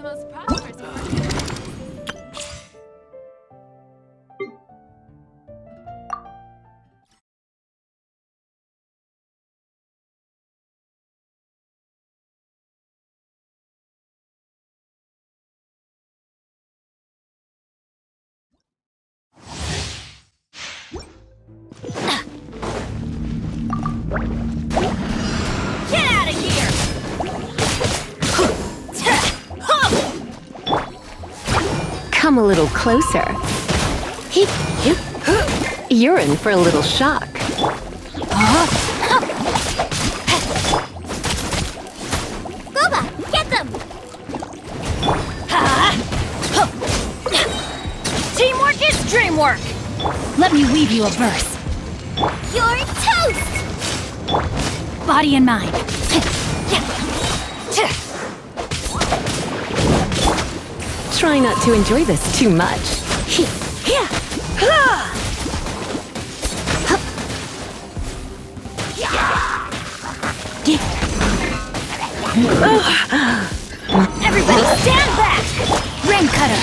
the most prosperous part. Get out of here! Come a little closer. You're in for a little shock. Boba, get them! Teamwork is dreamwork! Let me weave you a verse. You're toast! Body and mind. Try not to enjoy this too much. Everybody stand back! Rain cutter!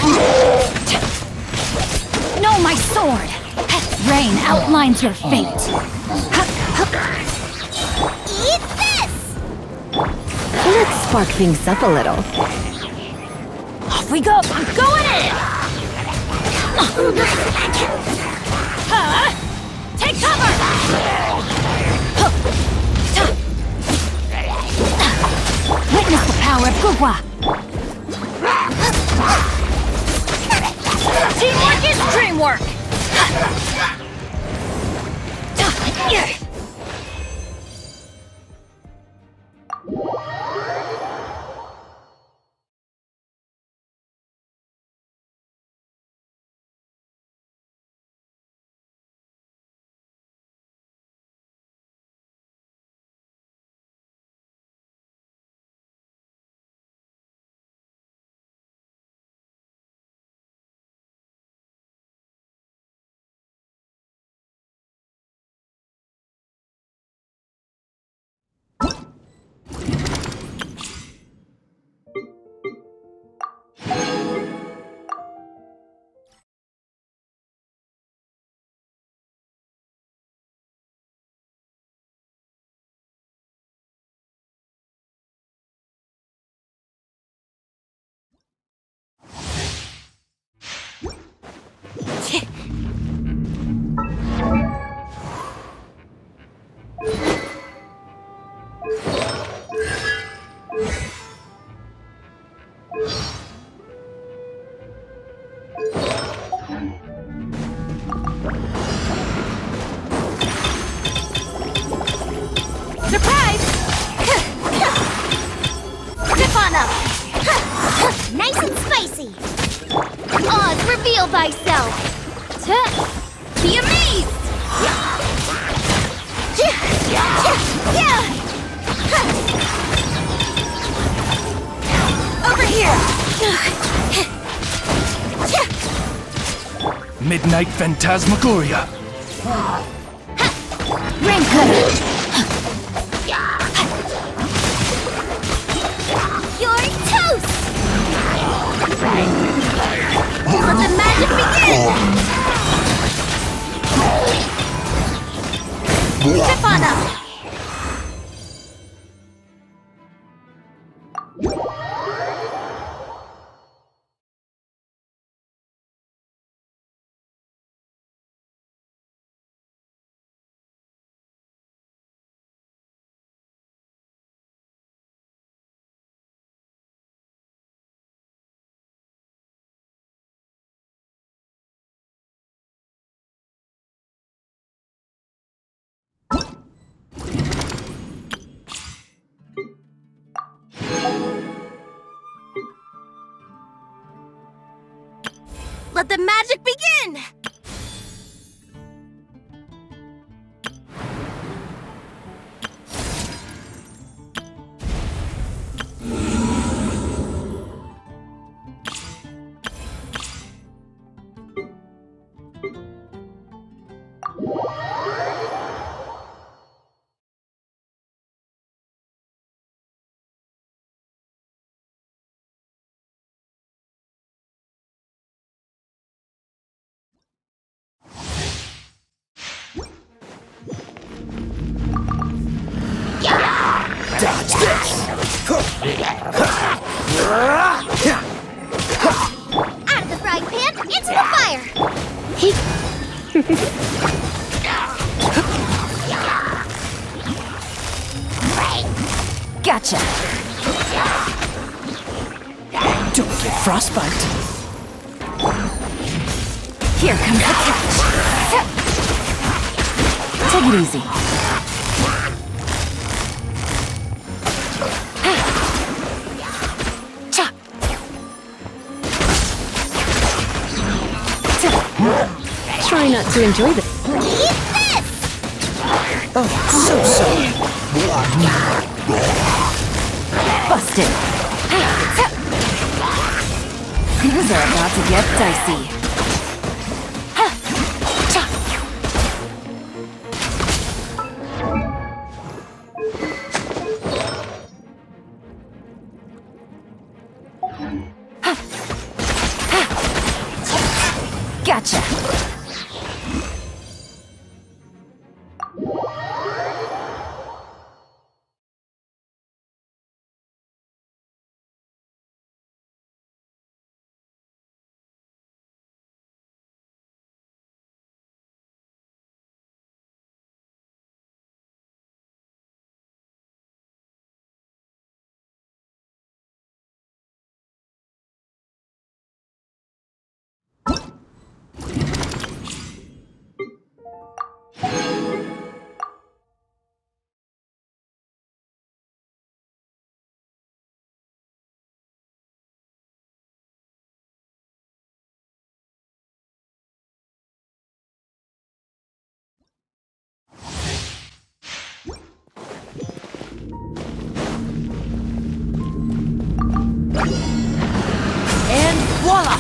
No, my sword! Rain outlines your fate. Eat this! Let's spark things up a little. Off we go! I'm going in! Take cover! Witness the power of Gugwa! Teamwork is dreamwork! Surprise! Zip on up! Nice and spicy! Oz, reveal thyself! Be amazed! Over here! Midnight Phantasmagoria. Rain cutter! You're toast! Let the magic begin! Zip on up! Let the magic begin! Out of the frying pan, into the fire! Gotcha! Don't get frostbite. Here comes the catch! Take it easy. Cha! Try not to enjoy this. Eat this! Oh, so sorry. Busted! Things are about to get dicey. Gotcha! And voila!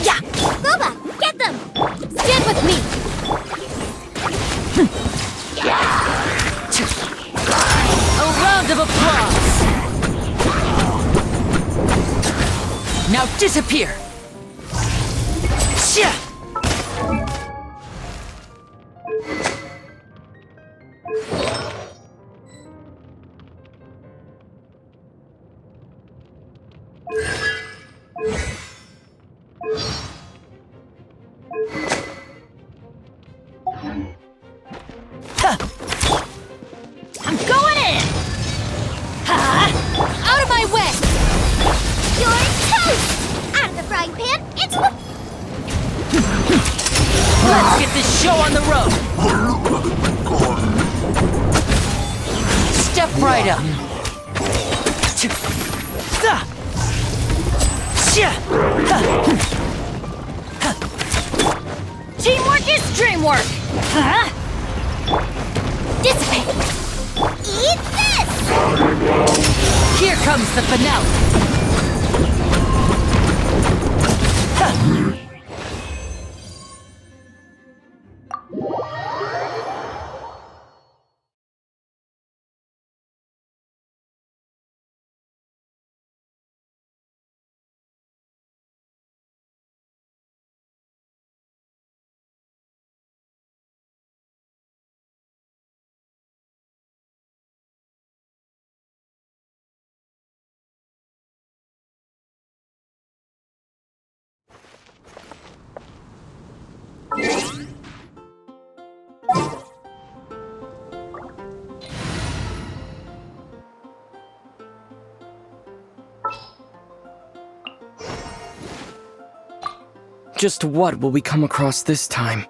Yeah! Boba, get them! Stand with me! A round of applause! Now disappear! Shia! I'm going in! Out of my way! You're toast! Out of the frying pan, into the... Let's get this show on the road! Step right up! Teamwork is dreamwork! Dissipate! Eat this! Here comes the finale! Just what will we come across this time?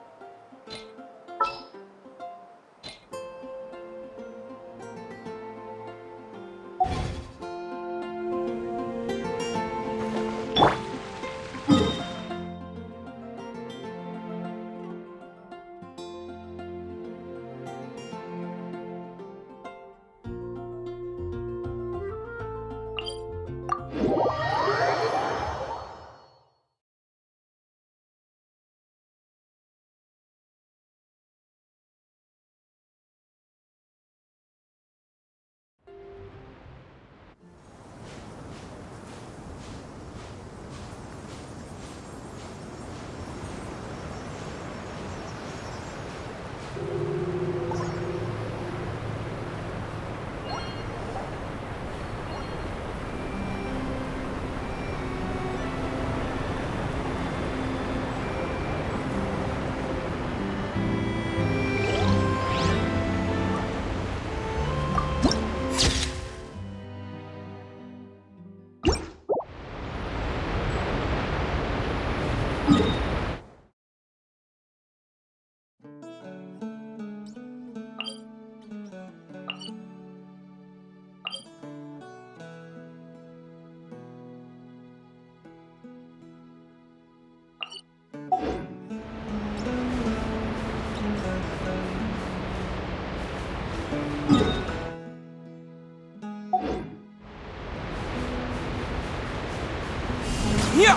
Let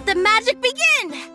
the magic begin!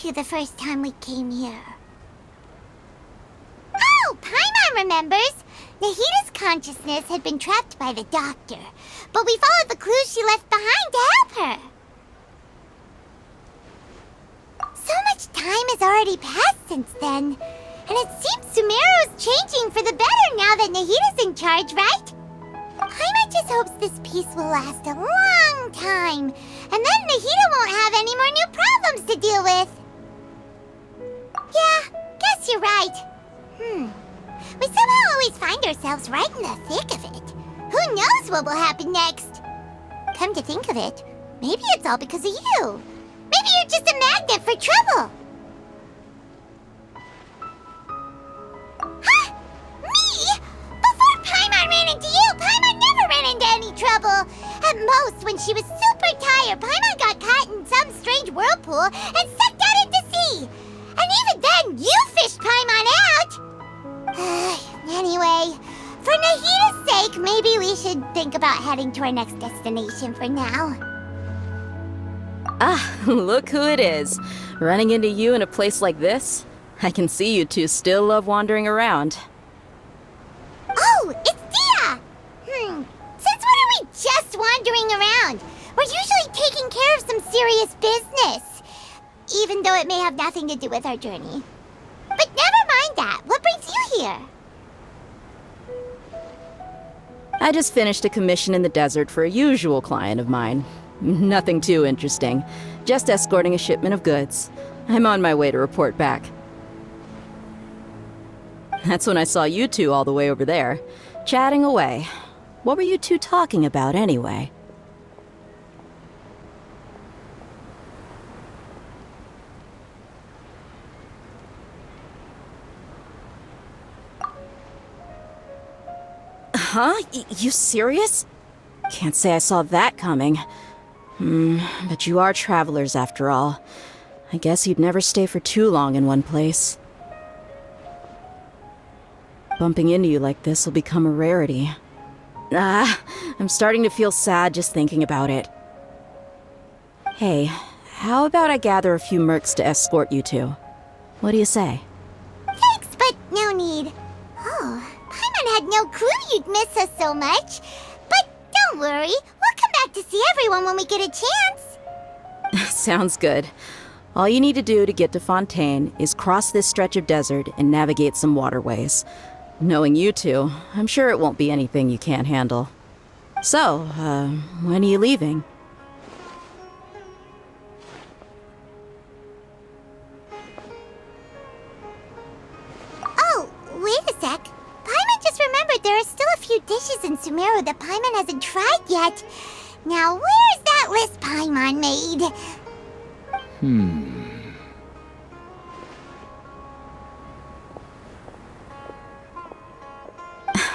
The first time we came here. Oh, Paimon remembers! Nahita's consciousness had been trapped by the doctor, but we followed the clues she left behind to help her. has already passed since then. And it seems Sumeru's changing for the better now that Nahita's in charge, right? Paimon just hopes this peace will last a long time. And then Nahita won't have any more new problems to deal with. Yeah, guess you're right. We somehow always find ourselves right in the thick of it. Who knows what will happen next? Come to think of it, maybe it's all because of you. Maybe you're just a magnet for trouble. Huh? Me? Before Paimon ran into you, Paimon never ran into any trouble. At most, when she was super tired, Paimon got caught in some strange whirlpool and sucked out into sea. And even then, you fished Paimon out! Anyway, for Nahita's sake, maybe we should think about heading to our next destination for now. Ah, look who it is. Running into you in a place like this? I can see you two still love wandering around. Oh, it's Dia! Since when are we just wandering around? We're usually taking care of some serious business. Even though it may have nothing to do with our journey. But never mind that. What brings you here? I just finished a commission in the desert for a usual client of mine. Nothing too interesting. Just escorting a shipment of goods. I'm on my way to report back. That's when I saw you two all the way over there, chatting away. What were you two talking about anyway? Huh? You serious? Can't say I saw that coming. But you are travelers after all. I guess you'd never stay for too long in one place. Bumping into you like this will become a rarity. I'm starting to feel sad just thinking about it. Hey, how about I gather a few mercs to escort you two? What do you say? Thanks, but no need. Oh, Paimon had no clue you'd miss us so much. But don't worry, we'll come back to see everyone when we get a chance. Sounds good. All you need to do to get to Fontaine is cross this stretch of desert and navigate some waterways. Knowing you two, I'm sure it won't be anything you can't handle. So, when are you leaving? Oh, wait a sec. Paimon just remembered there are still a few dishes in Sumeru that Paimon hasn't tried yet. Now, where's that list Paimon made?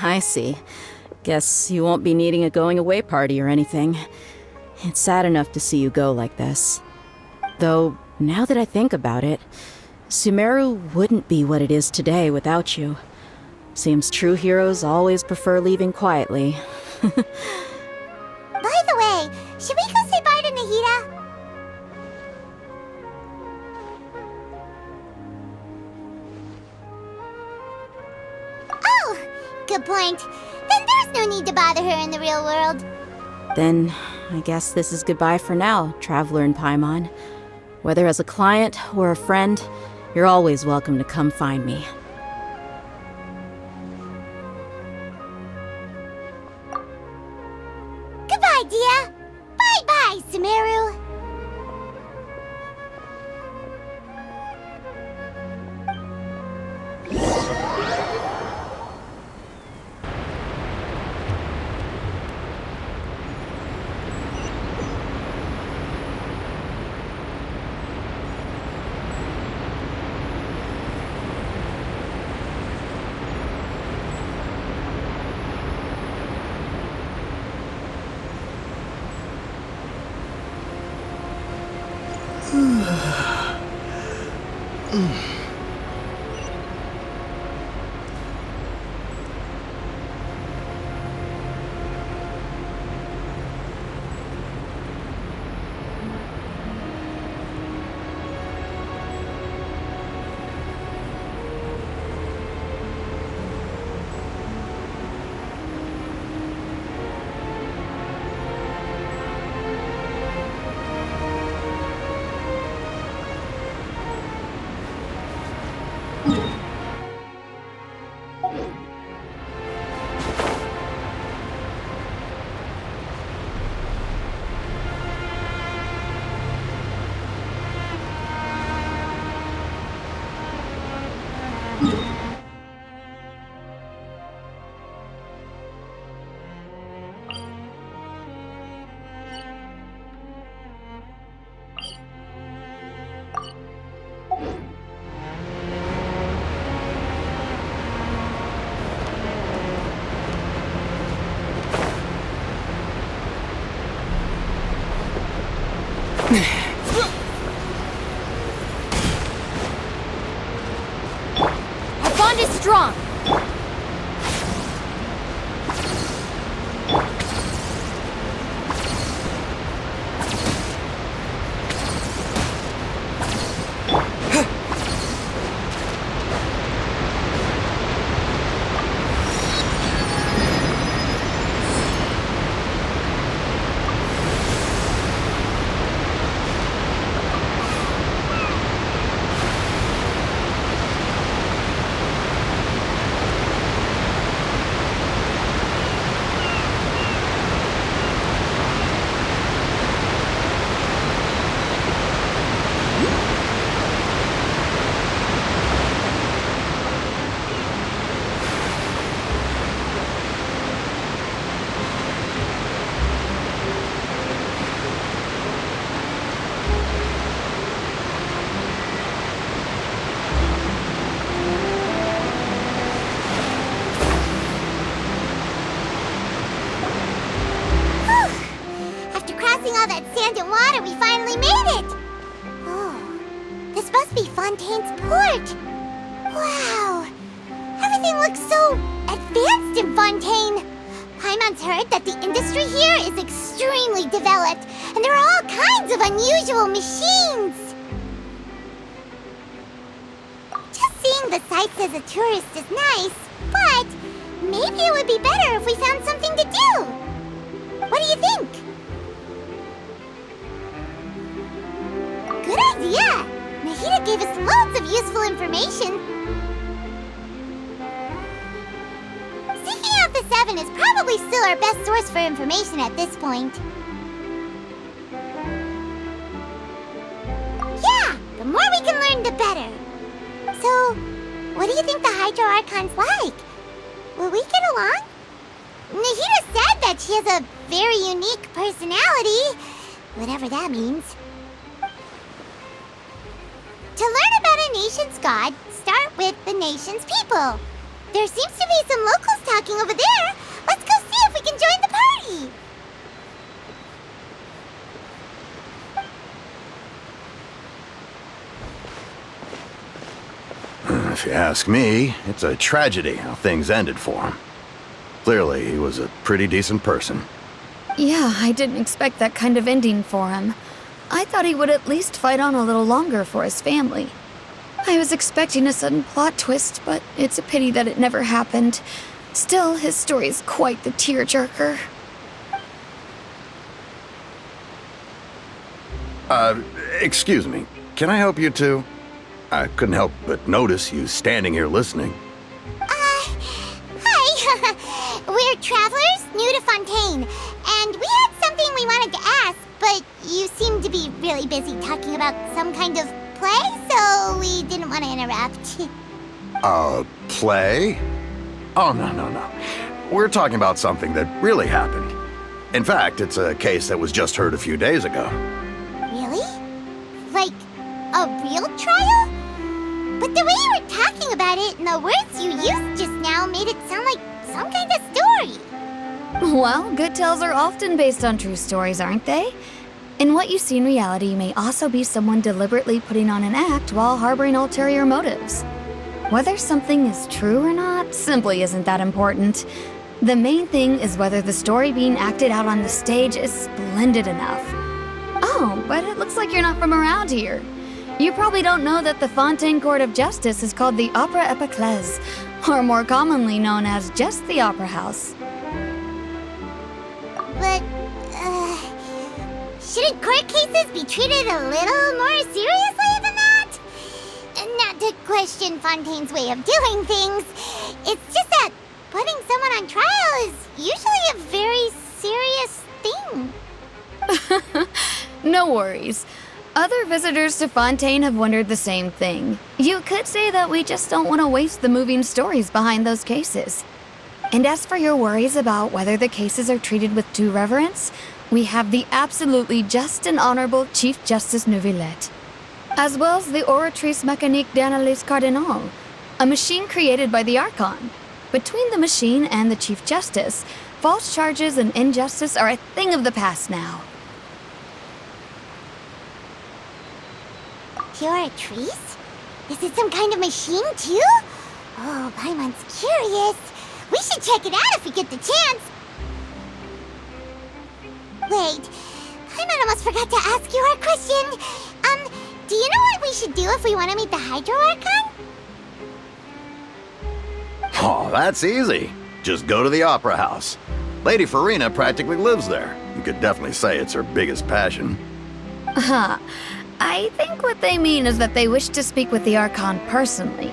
I see. Guess you won't be needing a going-away party or anything. It's sad enough to see you go like this. Though, now that I think about it, Sumeru wouldn't be what it is today without you. Seems true heroes always prefer leaving quietly. By the way, should we go say bye to Nahita? Oh, good point. Then there's no need to bother her in the real world. Then, I guess this is goodbye for now, Traveler in Paimon. Whether as a client or a friend, you're always welcome to come find me. Goodbye, Dia. Bye-bye, Sumeru. Our bond is strong. After crossing all that sand and water, we finally made it! Oh, this must be Fontaine's port! Wow! Everything looks so advanced in Fontaine! Paimon's heard that the industry here is extremely developed, and there are all kinds of unusual machines! Just seeing the sights as a tourist is nice, but maybe it would be better if we found something to do! What do you think? Good idea! Nahida gave us loads of useful information. Seeking out the Seven is probably still our best source for information at this point. Yeah! The more we can learn, the better. So, what do you think the Hydro Archon's like? Will we get along? Nahida said that she has a very unique personality, whatever that means. To learn about a nation's god, start with the nation's people. There seems to be some locals talking over there. Let's go see if we can join the party. If you ask me, it's a tragedy how things ended for him. Clearly, he was a pretty decent person. Yeah, I didn't expect that kind of ending for him. I thought he would at least fight on a little longer for his family. I was expecting a sudden plot twist, but it's a pity that it never happened. Still, his story is quite the tearjerker. Excuse me. Can I help you two? I couldn't help but notice you standing here listening. Hi. We're travelers new to Fontaine, and we had something we wanted to ask, but you seem to be really busy talking about some kind of play, so we didn't want to interrupt. Play? Oh, no. We're talking about something that really happened. In fact, it's a case that was just heard a few days ago. Really? Like, a real trial? But the way you were talking about it and the words you used just now made it sound like some kind of story. Well, good tales are often based on true stories, aren't they? And what you see in reality may also be someone deliberately putting on an act while harboring ulterior motives. Whether something is true or not simply isn't that important. The main thing is whether the story being acted out on the stage is splendid enough. Oh, but it looks like you're not from around here. You probably don't know that the Fontaine Court of Justice is called the Opera Epiclese, or more commonly known as just the Opera House. But, shouldn't court cases be treated a little more seriously than that? Not to question Fontaine's way of doing things, it's just that putting someone on trial is usually a very serious thing. No worries. Other visitors to Fontaine have wondered the same thing. You could say that we just don't want to waste the moving stories behind those cases. And as for your worries about whether the cases are treated with due reverence, we have the absolutely just and honorable Chief Justice Neuvillette, as well as the Oratrice Mécanique d'Analyse Cardinal, a machine created by the Archon. Between the machine and the Chief Justice, false charges and injustice are a thing of the past now. Pure trees? Is it some kind of machine, too? Oh, Paimon's curious. We should check it out if we get the chance. Wait, Paimon almost forgot to ask you our question. Do you know what we should do if we want to meet the Hydro Archon? Oh, that's easy. Just go to the Opera House. Lady Farina practically lives there. You could definitely say it's her biggest passion. Huh. I think what they mean is that they wish to speak with the Archon personally.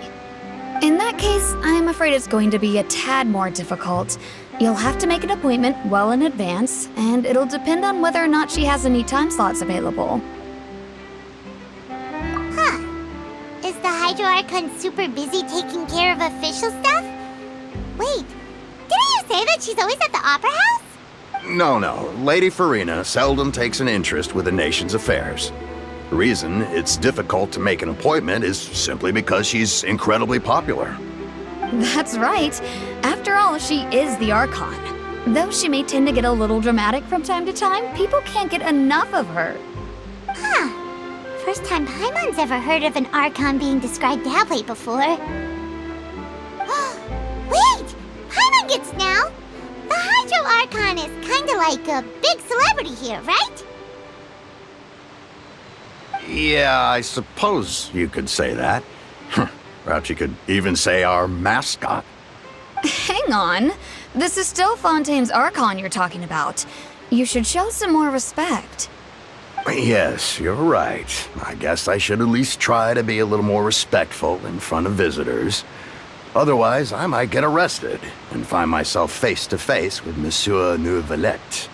In that case, I'm afraid it's going to be a tad more difficult. You'll have to make an appointment well in advance, and it'll depend on whether or not she has any time slots available. Huh. Is the Hydro Archon super busy taking care of official stuff? Wait, didn't you say that she's always at the Opera House? No. Lady Farina seldom takes an interest with the nation's affairs. The reason it's difficult to make an appointment is simply because she's incredibly popular. That's right. After all, she is the Archon. Though she may tend to get a little dramatic from time to time, people can't get enough of her. Huh. First time Paimon's ever heard of an Archon being described that way before. Wait! Paimon gets now! The Hydro Archon is kinda like a big celebrity here, right? Yeah, I suppose you could say that. Perhaps you could even say our mascot. Hang on. This is still Fontaine's Archon you're talking about. You should show some more respect. Yes, you're right. I guess I should at least try to be a little more respectful in front of visitors. Otherwise, I might get arrested and find myself face to face with Monsieur Neuvillette.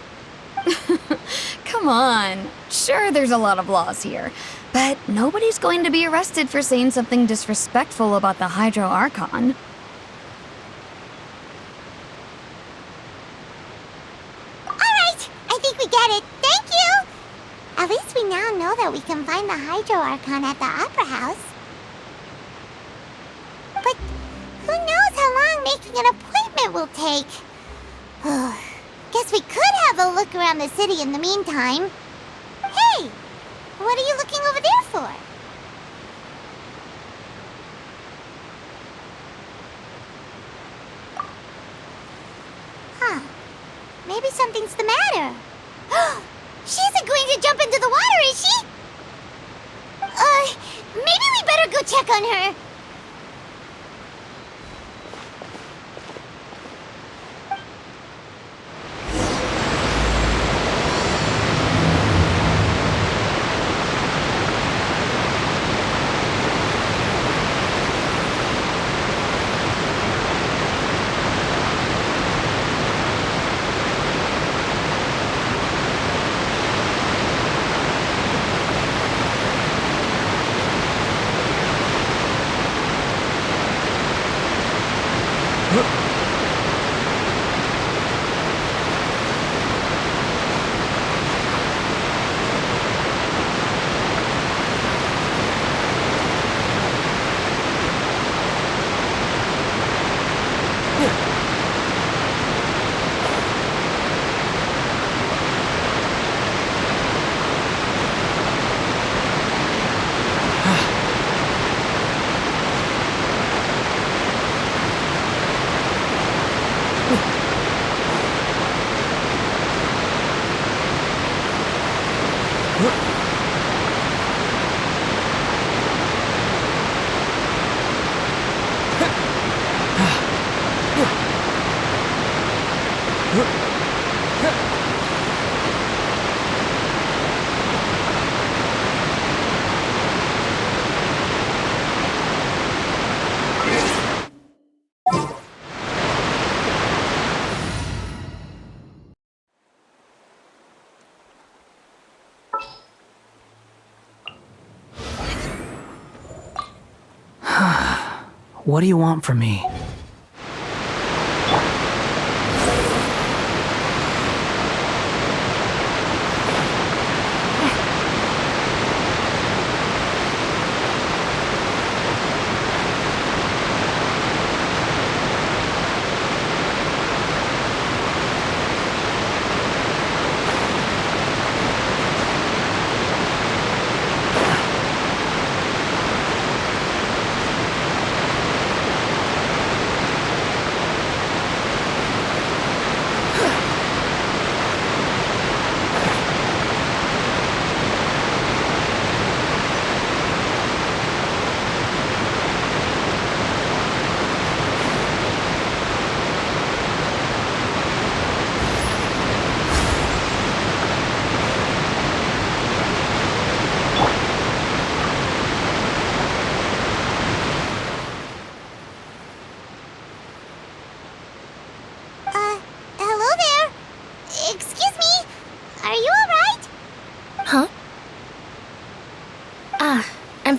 Come on. Sure, there's a lot of laws here, but nobody's going to be arrested for saying something disrespectful about the Hydro Archon. Alright, I think we get it. Thank you! At least we now know that we can find the Hydro Archon at the Opera House. But who knows how long making an appointment will take? Guess we could have a look around the city in the meantime. Hey! What are you looking over there for? Huh. Maybe something's the matter. She isn't going to jump into the water, is she? Maybe we better go check on her. What do you want from me?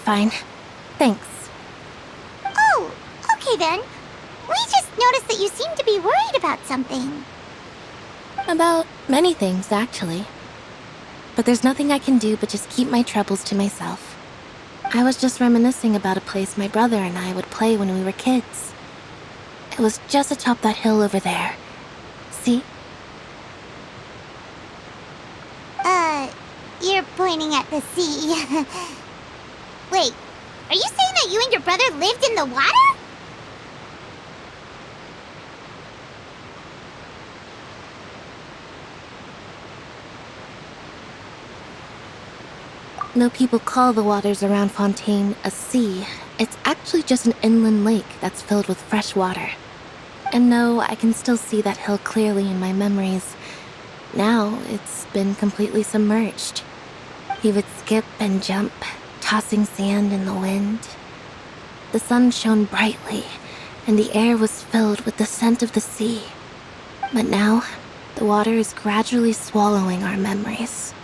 fine. Thanks. Oh, okay then. We just noticed that you seem to be worried about something. About many things, actually. But there's nothing I can do but just keep my troubles to myself. I was just reminiscing about a place my brother and I would play when we were kids. It was just atop that hill over there. See? You're pointing at the sea. Wait, are you saying that you and your brother lived in the water? Though people call the waters around Fontaine a sea, it's actually just an inland lake that's filled with fresh water. And no, I can still see that hill clearly in my memories. Now, it's been completely submerged. He would skip and jump, tossing sand in the wind. The sun shone brightly, and the air was filled with the scent of the sea. But now, the water is gradually swallowing our memories.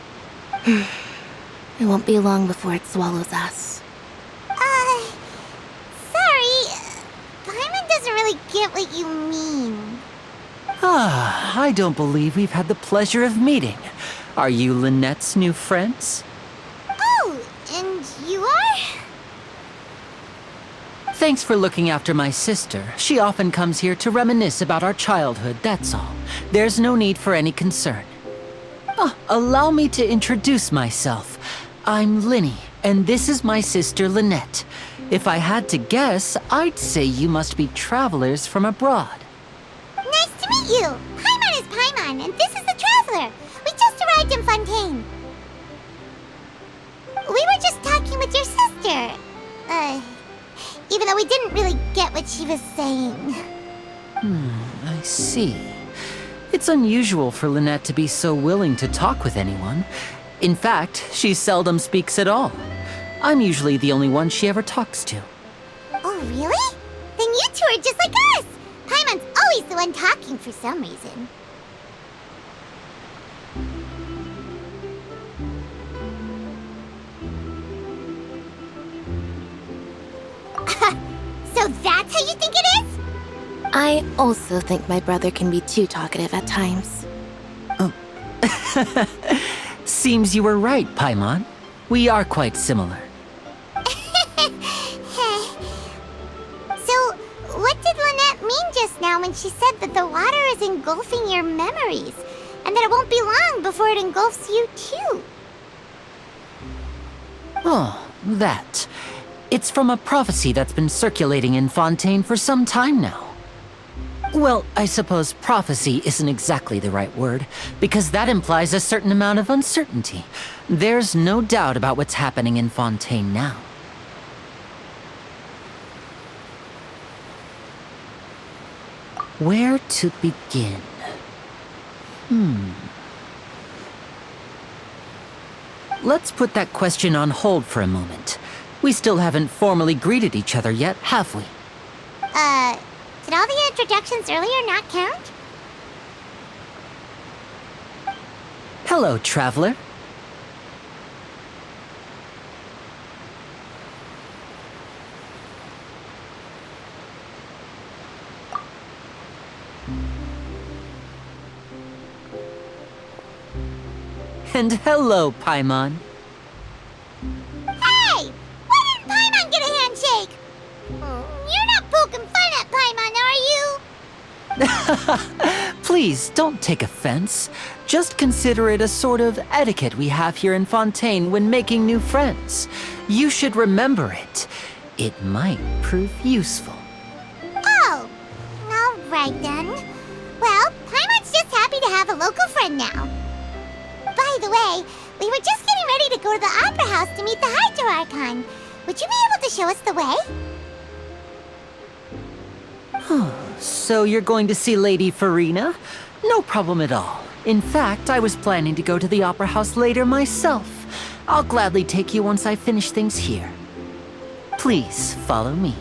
It won't be long before it swallows us. Sorry. Paimon doesn't really get what you mean. I don't believe we've had the pleasure of meeting. Are you Lynette's new friends? Oh, and you are? Thanks for looking after my sister. She often comes here to reminisce about our childhood, that's all. There's no need for any concern. Allow me to introduce myself. I'm Linny, and this is my sister Lynette. If I had to guess, I'd say you must be travelers from abroad. Nice to meet you. Paimon is Paimon, and this is the Traveler. We just arrived in Fontaine. We were just talking with your sister. Even though we didn't really get what she was saying. I see. It's unusual for Lynette to be so willing to talk with anyone. In fact, she seldom speaks at all. I'm usually the only one she ever talks to. Oh, really? Then you two are just like us. Paimon's always the one talking for some reason. So that's how you think it is? I also think my brother can be too talkative at times. Seems you were right, Paimon. We are quite similar. So, what did Lynette mean just now when she said that the water is engulfing your memories, and that it won't be long before it engulfs you too? Oh, that. It's from a prophecy that's been circulating in Fontaine for some time now. Well, I suppose prophecy isn't exactly the right word, because that implies a certain amount of uncertainty. There's no doubt about what's happening in Fontaine now. Where to begin? Let's put that question on hold for a moment. We still haven't formally greeted each other yet, have we? Did all the introductions earlier not count? Hello, traveler. And hello, Paimon. Hey! Why didn't Paimon get a handshake? You're not poking fun at Paimon, are you? Please, don't take offense. Just consider it a sort of etiquette we have here in Fontaine when making new friends. You should remember it. It might prove useful. Oh, all right then. Well, Paimon's just happy to have a local friend now. By the way, we were just getting ready to go to the Opera House to meet the Hydro Archon. Would you be able to show us the way? So you're going to see Lady Farina? No problem at all. In fact, I was planning to go to the Opera House later myself. I'll gladly take you once I finish things here. Please follow me.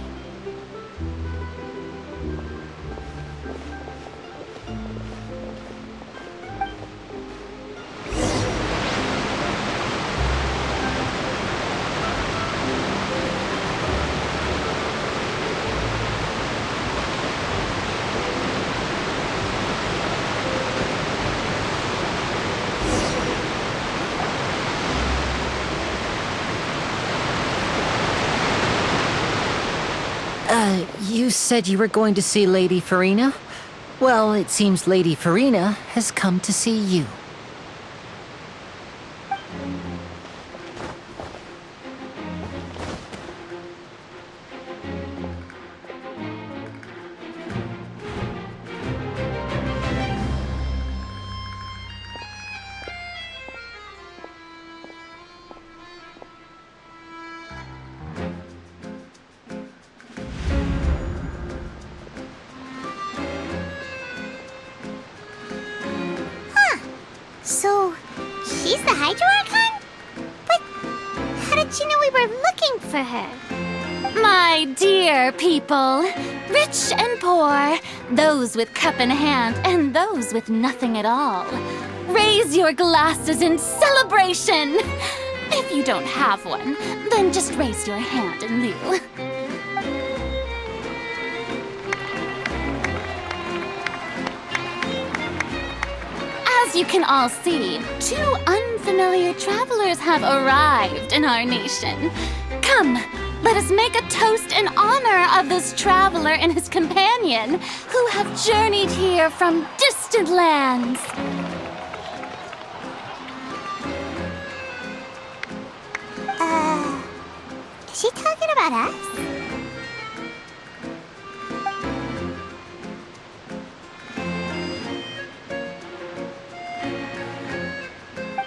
You said you were going to see Lady Farina? Well, it seems Lady Farina has come to see you. So, she's the Hydro Archon? But how did she know we were looking for her? My dear people, rich and poor, those with cup in hand and those with nothing at all, raise your glasses in celebration! If you don't have one, then just raise your hand in lieu. As you can all see, 2 unfamiliar travelers have arrived in our nation. Come, let us make a toast in honor of this traveler and his companion who have journeyed here from distant lands. Is she talking about us?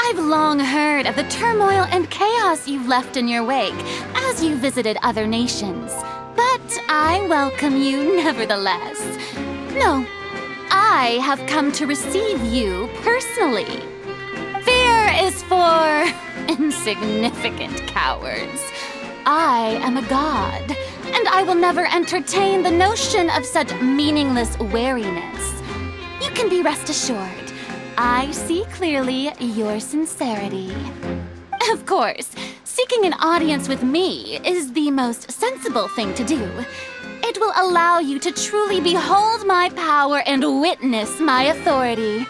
I've long heard of the turmoil and chaos you've left in your wake as you visited other nations. But I welcome you nevertheless. No, I have come to receive you personally. Fear is for insignificant cowards. I am a god, and I will never entertain the notion of such meaningless wariness. You can be rest assured. I see clearly your sincerity. Of course, seeking an audience with me is the most sensible thing to do. It will allow you to truly behold my power and witness my authority.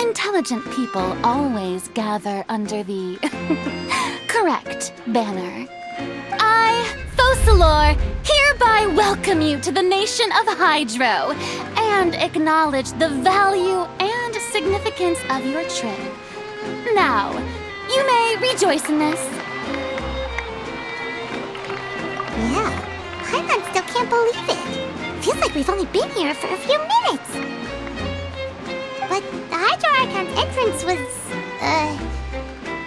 Intelligent people always gather under the correct banner. I, Focalor, hereby welcome you to the nation of Hydro and acknowledge the value and significance of your trip. Now, you may rejoice in this. Yeah, Paimon still can't believe it. Feels like we've only been here for a few minutes. But the Hydro Archon's entrance was,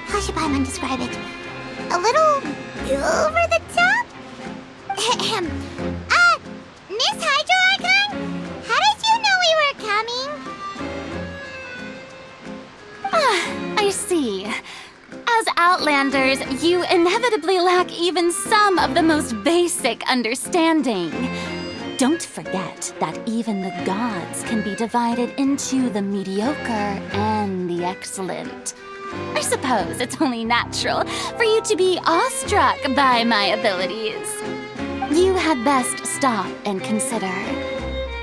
how should Paimon describe it? A little over the top? Miss Hydro Archon? How did you know we were coming? I see. As Outlanders, you inevitably lack even some of the most basic understanding. Don't forget that even the gods can be divided into the mediocre and the excellent. I suppose it's only natural for you to be awestruck by my abilities. You had best stop and consider.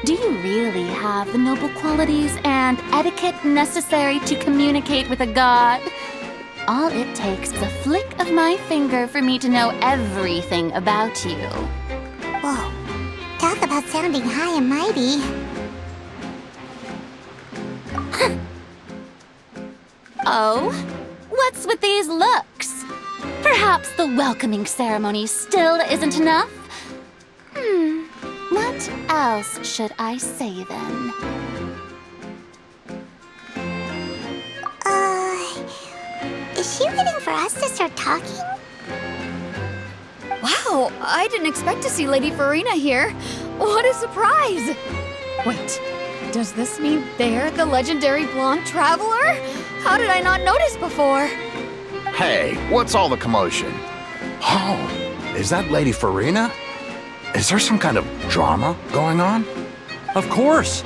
Do you really have the noble qualities and etiquette necessary to communicate with a god? All it takes is a flick of my finger for me to know everything about you. Whoa, talk about sounding high and mighty. Oh? What's with these looks? Perhaps the welcoming ceremony still isn't enough? What else should I say then? Is she waiting for us to start talking? Wow, I didn't expect to see Lady Farina here. What a surprise! Wait, does this mean they're the legendary blonde traveler? How did I not notice before? Hey, what's all the commotion? Oh, is that Lady Farina? Is there some kind of drama going on? Of course.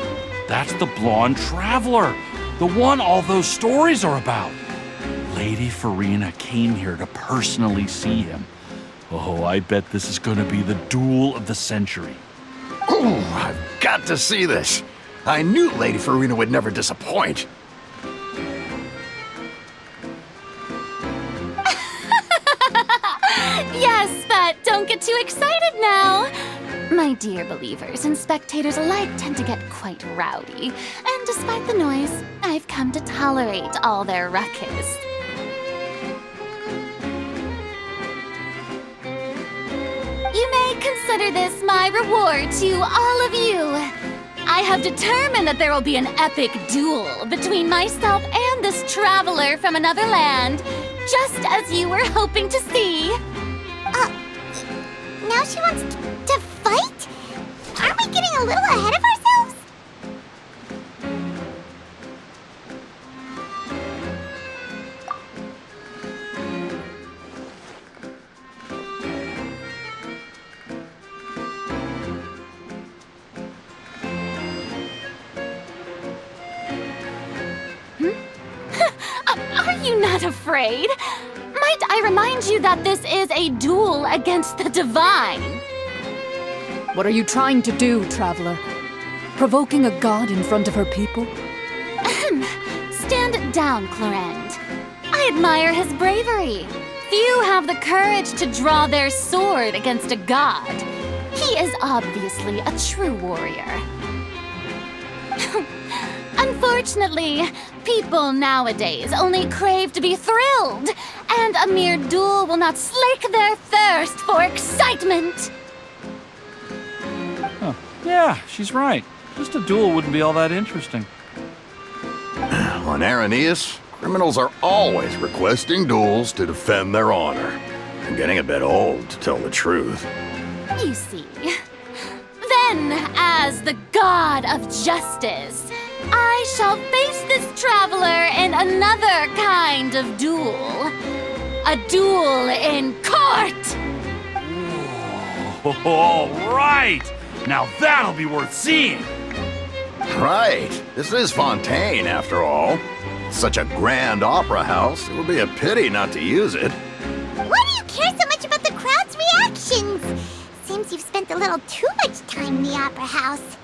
That's the blonde traveler. The one all those stories are about. Lady Farina came here to personally see him. Oh, I bet this is going to be the duel of the century. Ooh, I've got to see this. I knew Lady Farina would never disappoint. Yes, but don't get too excited now. My dear believers and spectators alike tend to get quite rowdy, and despite the noise, I've come to tolerate all their ruckus. You may consider this my reward to all of you. I have determined that there will be an epic duel between myself and this traveler from another land, just as you were hoping to see. Now she wants to fight? Aren't we getting a little ahead of ourselves? Are you not afraid? Might I remind you that this is a duel against the divine? What are you trying to do, traveler? Provoking a god in front of her people? Stand down, Clorend. I admire his bravery. Few have the courage to draw their sword against a god. He is obviously a true warrior. Unfortunately, people nowadays only crave to be thrilled, and a mere duel will not slake their thirst for excitement. Huh. Yeah, she's right. Just a duel wouldn't be all that interesting. On Araneus, criminals are always requesting duels to defend their honor. I'm getting a bit old, to tell the truth. You see. Then, as the god of justice, I shall face this traveler in another kind of duel. A duel in court! All right! Now that'll be worth seeing! Right. This is Fontaine, after all. Such a grand opera house, it would be a pity not to use it. Why do you care so much about the crowd's reactions? Seems you've spent a little too much time in the opera house.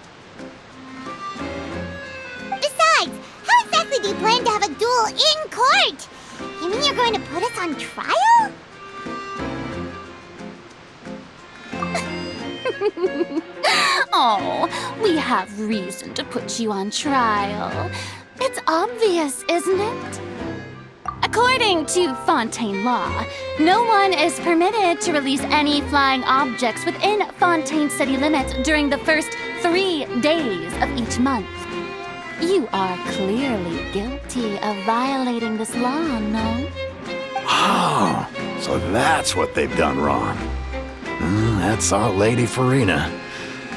Besides, how exactly do you plan to have a duel in court? You mean you're going to put us on trial? Oh, we have reason to put you on trial. It's obvious, isn't it? According to Fontaine law, no one is permitted to release any flying objects within Fontaine city limits during the first 3 days of each month. You are clearly guilty of violating this law, no? Oh, so that's what they've done wrong. That's our Lady Farina.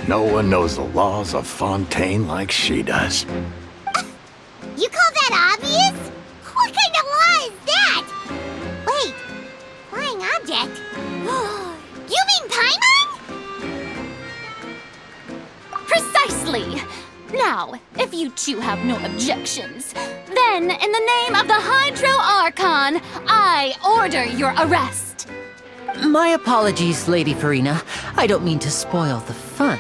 No one knows the laws of Fontaine like she does. You call that obvious? What kind of law is that? Wait, flying object? You mean Paimon? Precisely! Now, if you two have no objections, then in the name of the Hydro Archon, I order your arrest. My apologies, Lady Farina. I don't mean to spoil the fun.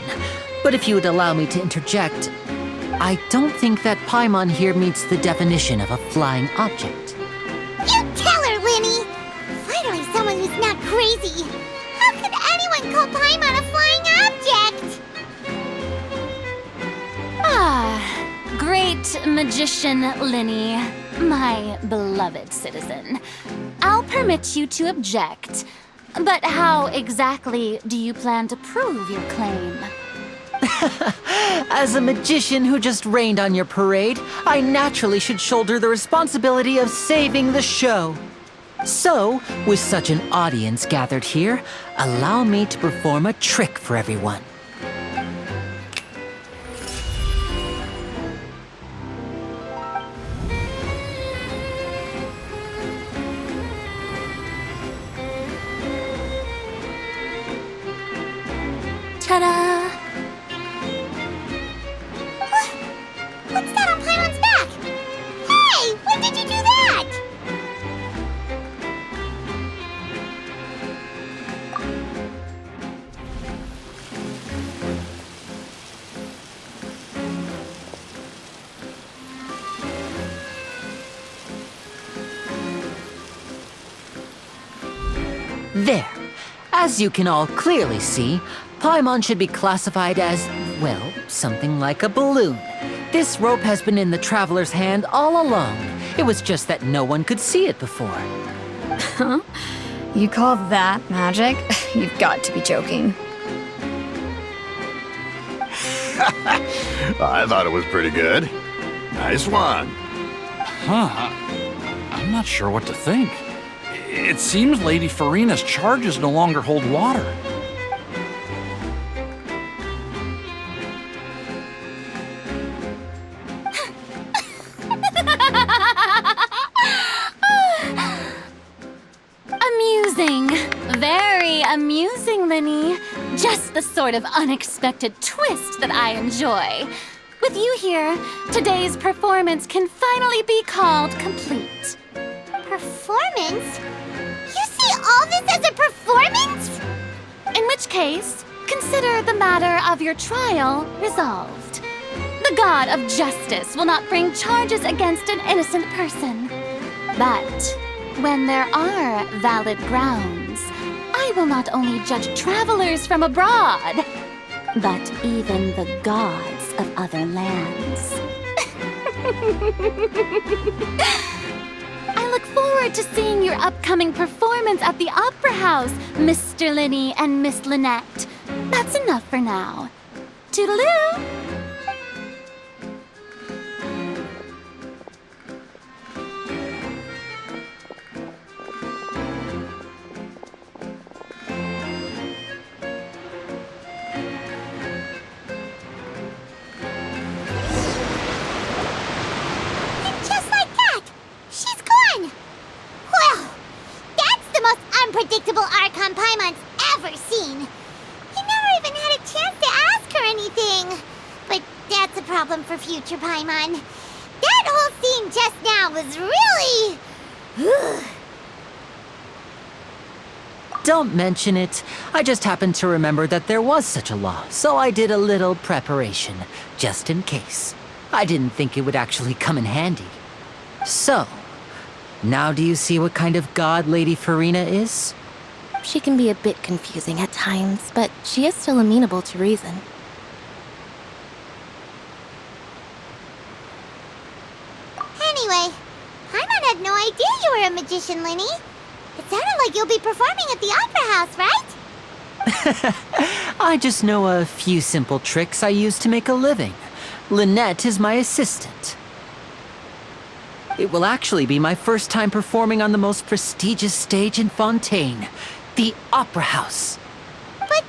But if you would allow me to interject, I don't think that Paimon here meets the definition of a flying object. You tell her, Linny! Finally someone who's not crazy. How could anyone call Paimon a flying object? Ah, great magician Linny, my beloved citizen. I'll permit you to object. But how exactly do you plan to prove your claim? As a magician who just rained on your parade, I naturally should shoulder the responsibility of saving the show. So, with such an audience gathered here, allow me to perform a trick for everyone. Ta-da! What's that on Paimon's back? Hey, when did you do that? There. As you can all clearly see, Paimon should be classified as, well, something like a balloon. This rope has been in the traveler's hand all along. It was just that no one could see it before. Huh? You call that magic? You've got to be joking. I thought it was pretty good. Nice one. Huh. I'm not sure what to think. It seems Lady Farina's charges no longer hold water. Amusing. Very amusing, Linny. Just the sort of unexpected twist that I enjoy. With you here, today's performance can finally be called complete. Performance? You see all this as a performance? In which case, consider the matter of your trial resolved. The god of justice will not bring charges against an innocent person. But when there are valid grounds, I will not only judge travelers from abroad, but even the gods of other lands. I look forward to seeing your upcoming performance at the Opera House, Mr. Linny and Miss Lynette. That's enough for now. Toodaloo! Unpredictable Archon Paimon's ever seen. He never even had a chance to ask her anything. But that's a problem for future Paimon. That whole scene just now was really... Don't mention it. I just happened to remember that there was such a law, so I did a little preparation, just in case. I didn't think it would actually come in handy. So, now do you see what kind of god Lady Farina is? She can be a bit confusing at times, but she is still amenable to reason. Anyway, Paimon had no idea you were a magician, Linny. It sounded like you'll be performing at the Opera House, right? I just know a few simple tricks I use to make a living. Lynette is my assistant. It will actually be my first time performing on the most prestigious stage in Fontaine, the Opera House. But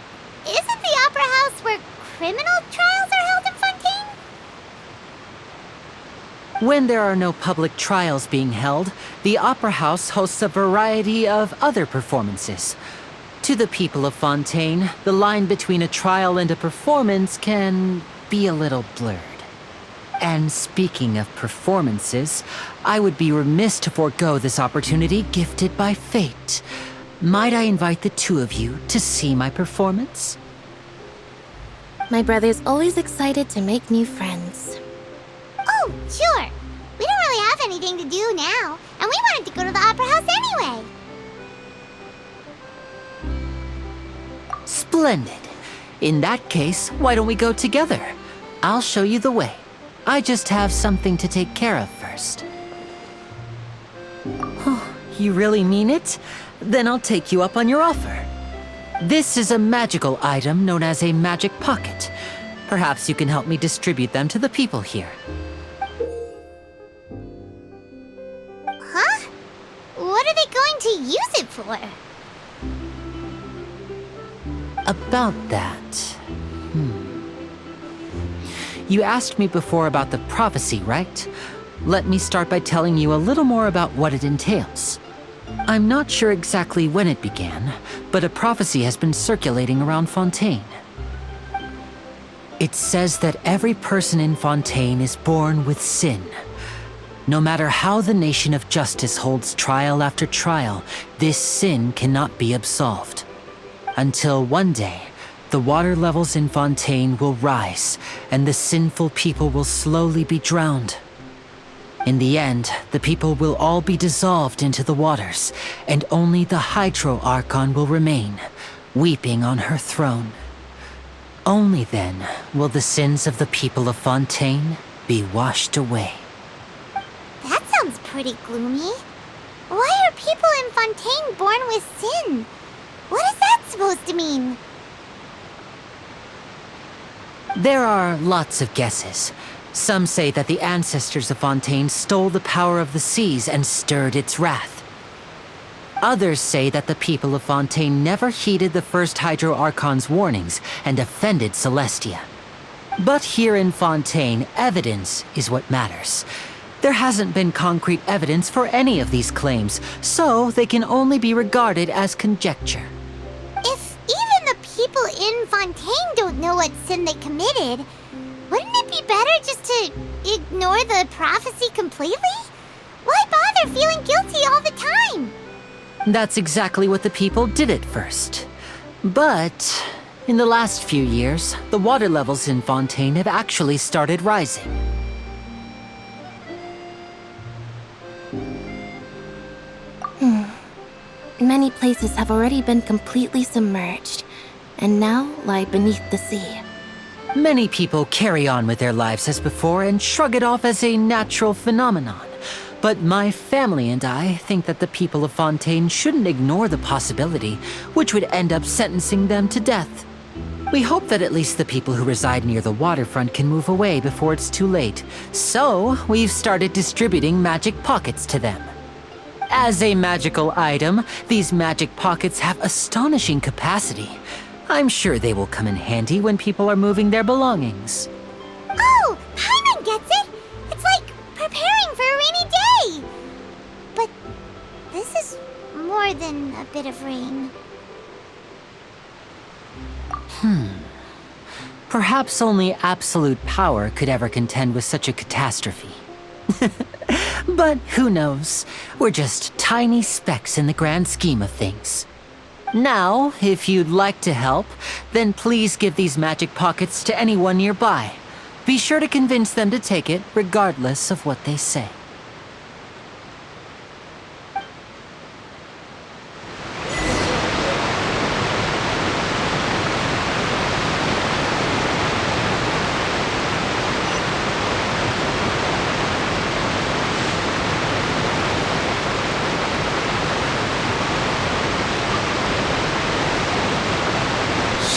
isn't the Opera House where criminal trials are held in Fontaine? When there are no public trials being held, the Opera House hosts a variety of other performances. To the people of Fontaine, the line between a trial and a performance can be a little blurred. And speaking of performances, I would be remiss to forego this opportunity gifted by fate. Might I invite the two of you to see my performance? My brother's always excited to make new friends. Oh, sure. We don't really have anything to do now, and we wanted to go to the Opera House anyway. Splendid. In that case, why don't we go together? I'll show you the way. I just have something to take care of first. Oh, you really mean it? Then I'll take you up on your offer. This is a magical item known as a magic pocket. Perhaps you can help me distribute them to the people here. Huh? What are they going to use it for? About that... You asked me before about the prophecy, right? Let me start by telling you a little more about what it entails. I'm not sure exactly when it began, but a prophecy has been circulating around Fontaine. It says that every person in Fontaine is born with sin. No matter how the nation of justice holds trial after trial, this sin cannot be absolved. Until one day, the water levels in Fontaine will rise, and the sinful people will slowly be drowned. In the end, the people will all be dissolved into the waters, and only the Hydro Archon will remain, weeping on her throne. Only then will the sins of the people of Fontaine be washed away. That sounds pretty gloomy. Why are people in Fontaine born with sin? What is that supposed to mean? There are lots of guesses. Some say that the ancestors of Fontaine stole the power of the seas and stirred its wrath. Others say that the people of Fontaine never heeded the first Hydro Archon's warnings and offended Celestia. But here in Fontaine, evidence is what matters. There hasn't been concrete evidence for any of these claims, so they can only be regarded as conjecture. If even the people in Fontaine don't know what sin they committed, wouldn't it be better just to ignore the prophecy completely? Why bother feeling guilty all the time? That's exactly what the people did at first. But in the last few years, the water levels in Fontaine have actually started rising. Many places have already been completely submerged, and now lie beneath the sea. Many people carry on with their lives as before and shrug it off as a natural phenomenon. But my family and I think that the people of Fontaine shouldn't ignore the possibility, which would end up sentencing them to death. We hope that at least the people who reside near the waterfront can move away before it's too late. So, we've started distributing magic pockets to them. As a magical item, these magic pockets have astonishing capacity. I'm sure they will come in handy when people are moving their belongings. Oh, Paimon gets it! It's like preparing for a rainy day! But this is more than a bit of rain. Perhaps only absolute power could ever contend with such a catastrophe. But who knows? We're just tiny specks in the grand scheme of things. Now, if you'd like to help, then please give these magic pockets to anyone nearby. Be sure to convince them to take it, regardless of what they say.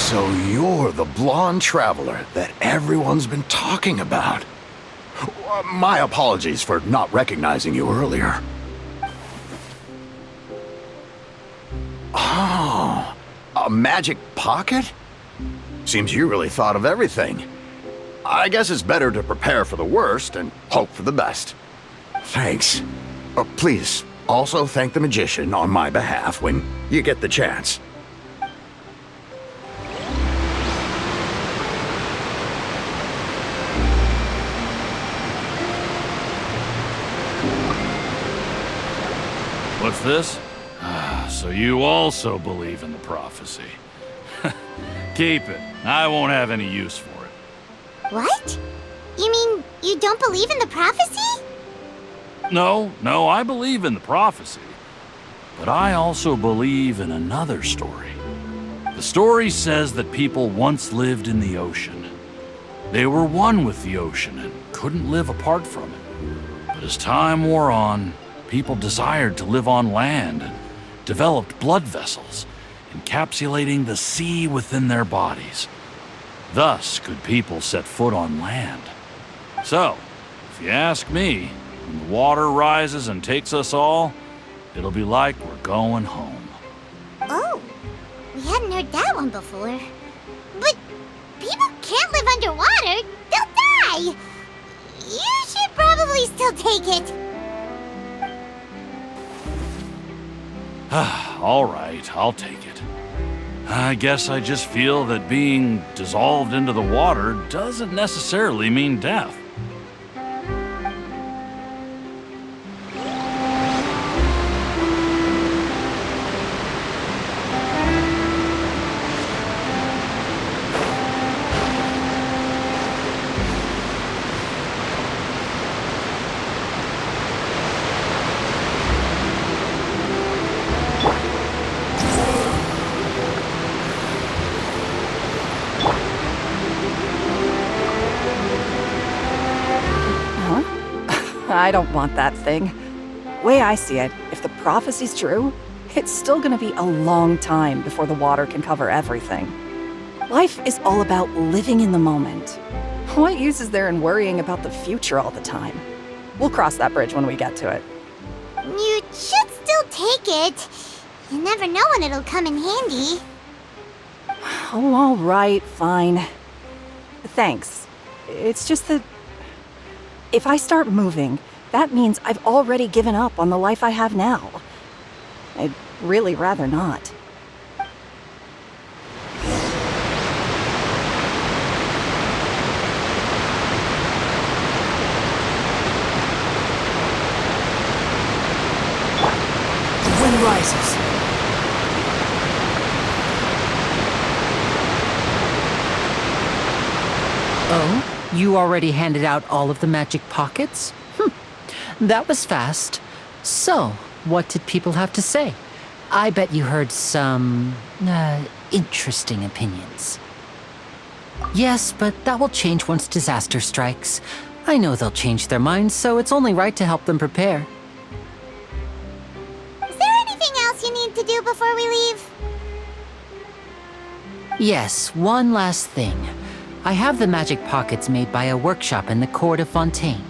So you're the blonde traveler that everyone's been talking about. My apologies for not recognizing you earlier. Oh, a magic pocket? Seems you really thought of everything. I guess it's better to prepare for the worst and hope for the best. Thanks. Please, also thank the magician on my behalf when you get the chance. What's this? So you also believe in the prophecy. Keep it. I won't have any use for it. What? You mean you don't believe in the prophecy? No, I believe in the prophecy. But I also believe in another story. The story says that people once lived in the ocean. They were one with the ocean and couldn't live apart from it. But as time wore on, people desired to live on land and developed blood vessels, encapsulating the sea within their bodies. Thus could people set foot on land. So, if you ask me, when the water rises and takes us all, it'll be like we're going home. Oh, we hadn't heard that one before. But people can't live underwater. They'll die. You should probably still take it. All right, I'll take it. I guess I just feel that being dissolved into the water doesn't necessarily mean death. I don't want that thing. Way I see it, if the prophecy's true, it's still gonna be a long time before the water can cover everything. Life is all about living in the moment. What use is there in worrying about the future all the time? We'll cross that bridge when we get to it. You should still take it. You never know when it'll come in handy. Oh, all right, fine. Thanks. It's just that if I start moving, that means I've already given up on the life I have now. I'd really rather not. The wind rises. Oh, you already handed out all of the magic pockets? That was fast. So, what did people have to say? I bet you heard some, interesting opinions. Yes, but that will change once disaster strikes. I know they'll change their minds, so it's only right to help them prepare. Is there anything else you need to do before we leave? Yes, one last thing. I have the magic pockets made by a workshop in the court of Fontaine.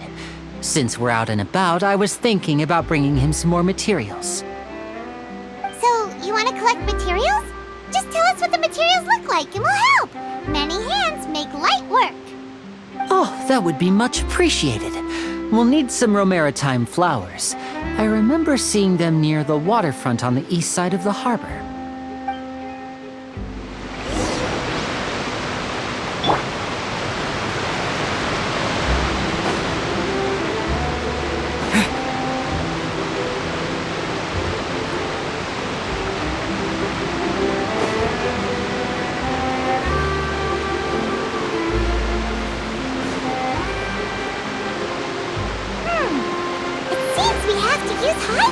Since we're out and about, I was thinking about bringing him some more materials. So, you want to collect materials? Just tell us what the materials look like and we'll help. Many hands make light work. Oh, that would be much appreciated. We'll need some Romaritime flowers. I remember seeing them near the waterfront on the east side of the harbor.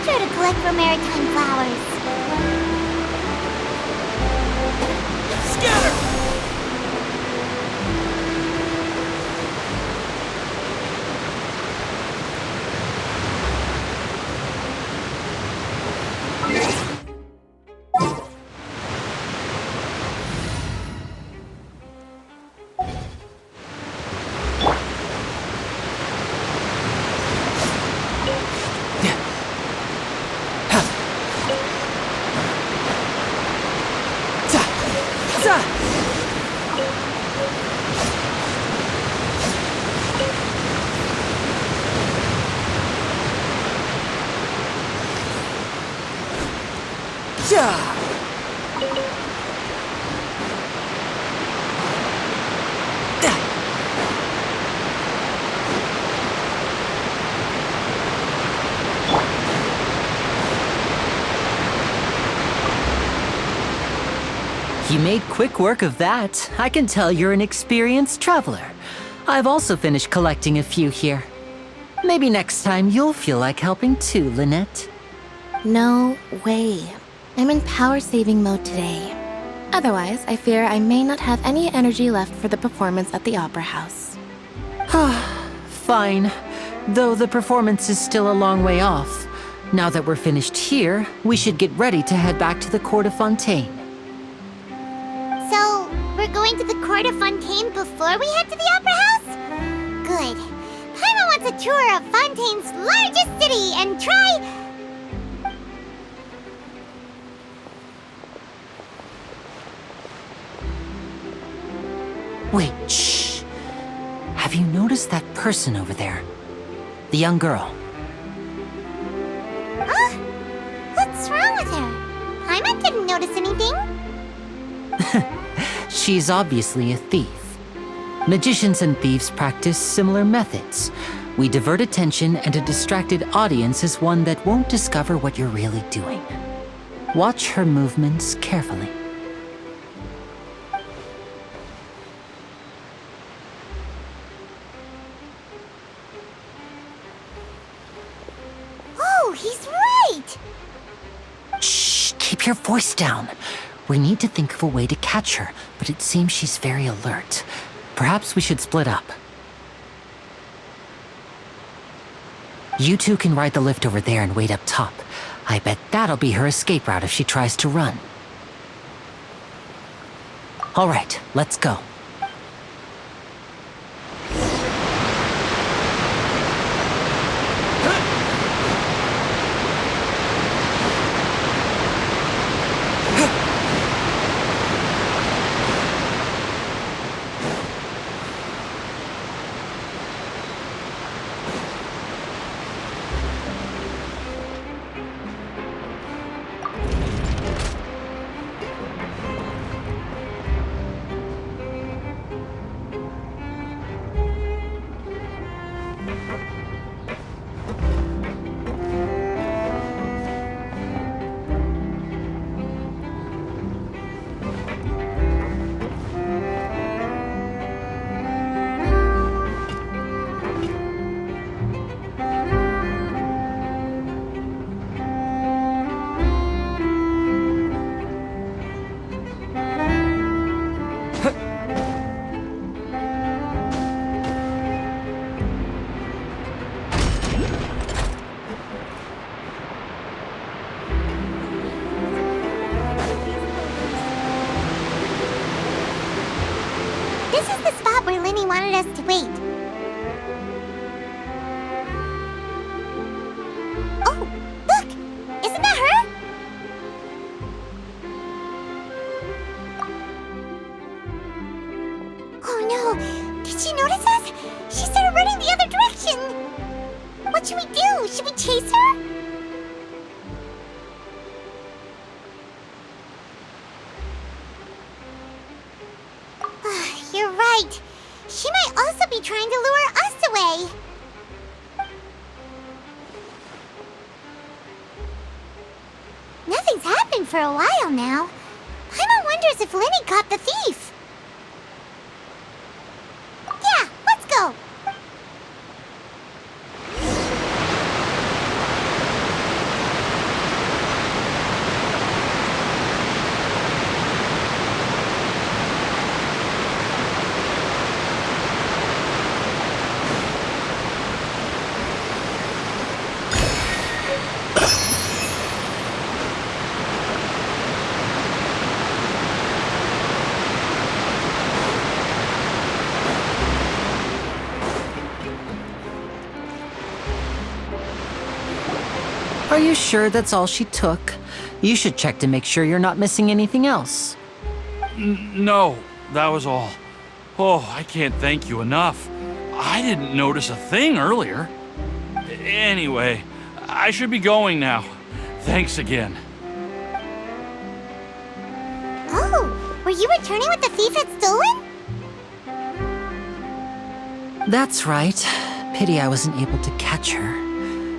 To collect Romaritime flowers. Scatter! You made quick work of that. I can tell you're an experienced traveler. I've also finished collecting a few here. Maybe next time you'll feel like helping too, Lynette. No way. I'm in power-saving mode today. Otherwise, I fear I may not have any energy left for the performance at the Opera House. Fine. Though the performance is still a long way off. Now that we're finished here, we should get ready to head back to the court of Fontaine. So, we're going to the court of Fontaine before we head to the Opera House? Good. Paimon wants a tour of Fontaine's largest city and try... Wait, shh. Have you noticed that person over there? The young girl. Huh? What's wrong with her? Paimon didn't notice anything. She's obviously a thief. Magicians and thieves practice similar methods. We divert attention, and a distracted audience is one that won't discover what you're really doing. Watch her movements carefully. Oh, he's right! Shh, keep your voice down. We need to think of a way to catch her, but it seems she's very alert. Perhaps we should split up. You two can ride the lift over there and wait up top. I bet that'll be her escape route if she tries to run. All right, let's go. This is the spot where Lenny wanted us to wait. Oh, look! Isn't that her? Oh no! Did she notice us? She started running the other direction! What should we do? Should we chase her? You're right. She might also be trying to lure us away. Nothing's happened for a while now. Paimon wonders if Lenny caught the thief. Yeah, let's go. Are you sure that's all she took? You should check to make sure you're not missing anything else. No, that was all. Oh, I can't thank you enough. I didn't notice a thing earlier. Anyway, I should be going now. Thanks again. Oh, were you returning what the thief had stolen? That's right. Pity I wasn't able to catch her.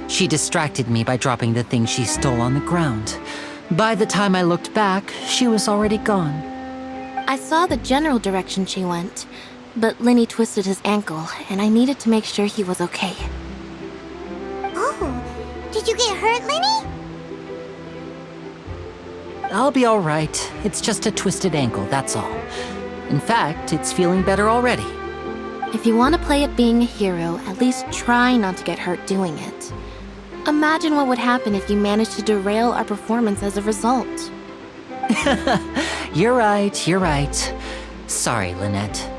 She distracted me by dropping the thing she stole on the ground. By the time I looked back, she was already gone. I saw the general direction she went, but Lenny twisted his ankle, and I needed to make sure he was okay. Oh, did you get hurt, Lenny? I'll be all right. It's just a twisted ankle, that's all. In fact, it's feeling better already. If you want to play at being a hero, at least try not to get hurt doing it. Imagine what would happen if you managed to derail our performance as a result. You're right. Sorry, Lynette.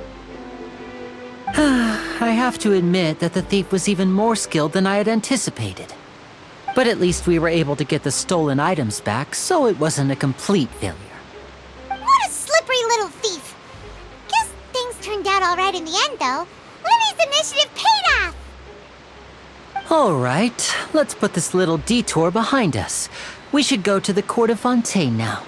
I have to admit that the thief was even more skilled than I had anticipated. But at least we were able to get the stolen items back, so it wasn't a complete failure. What a slippery little thief! Guess things turned out all right in the end, though. Lenny's initiative paid off! All right, let's put this little detour behind us. We should go to the court of Fontaine now.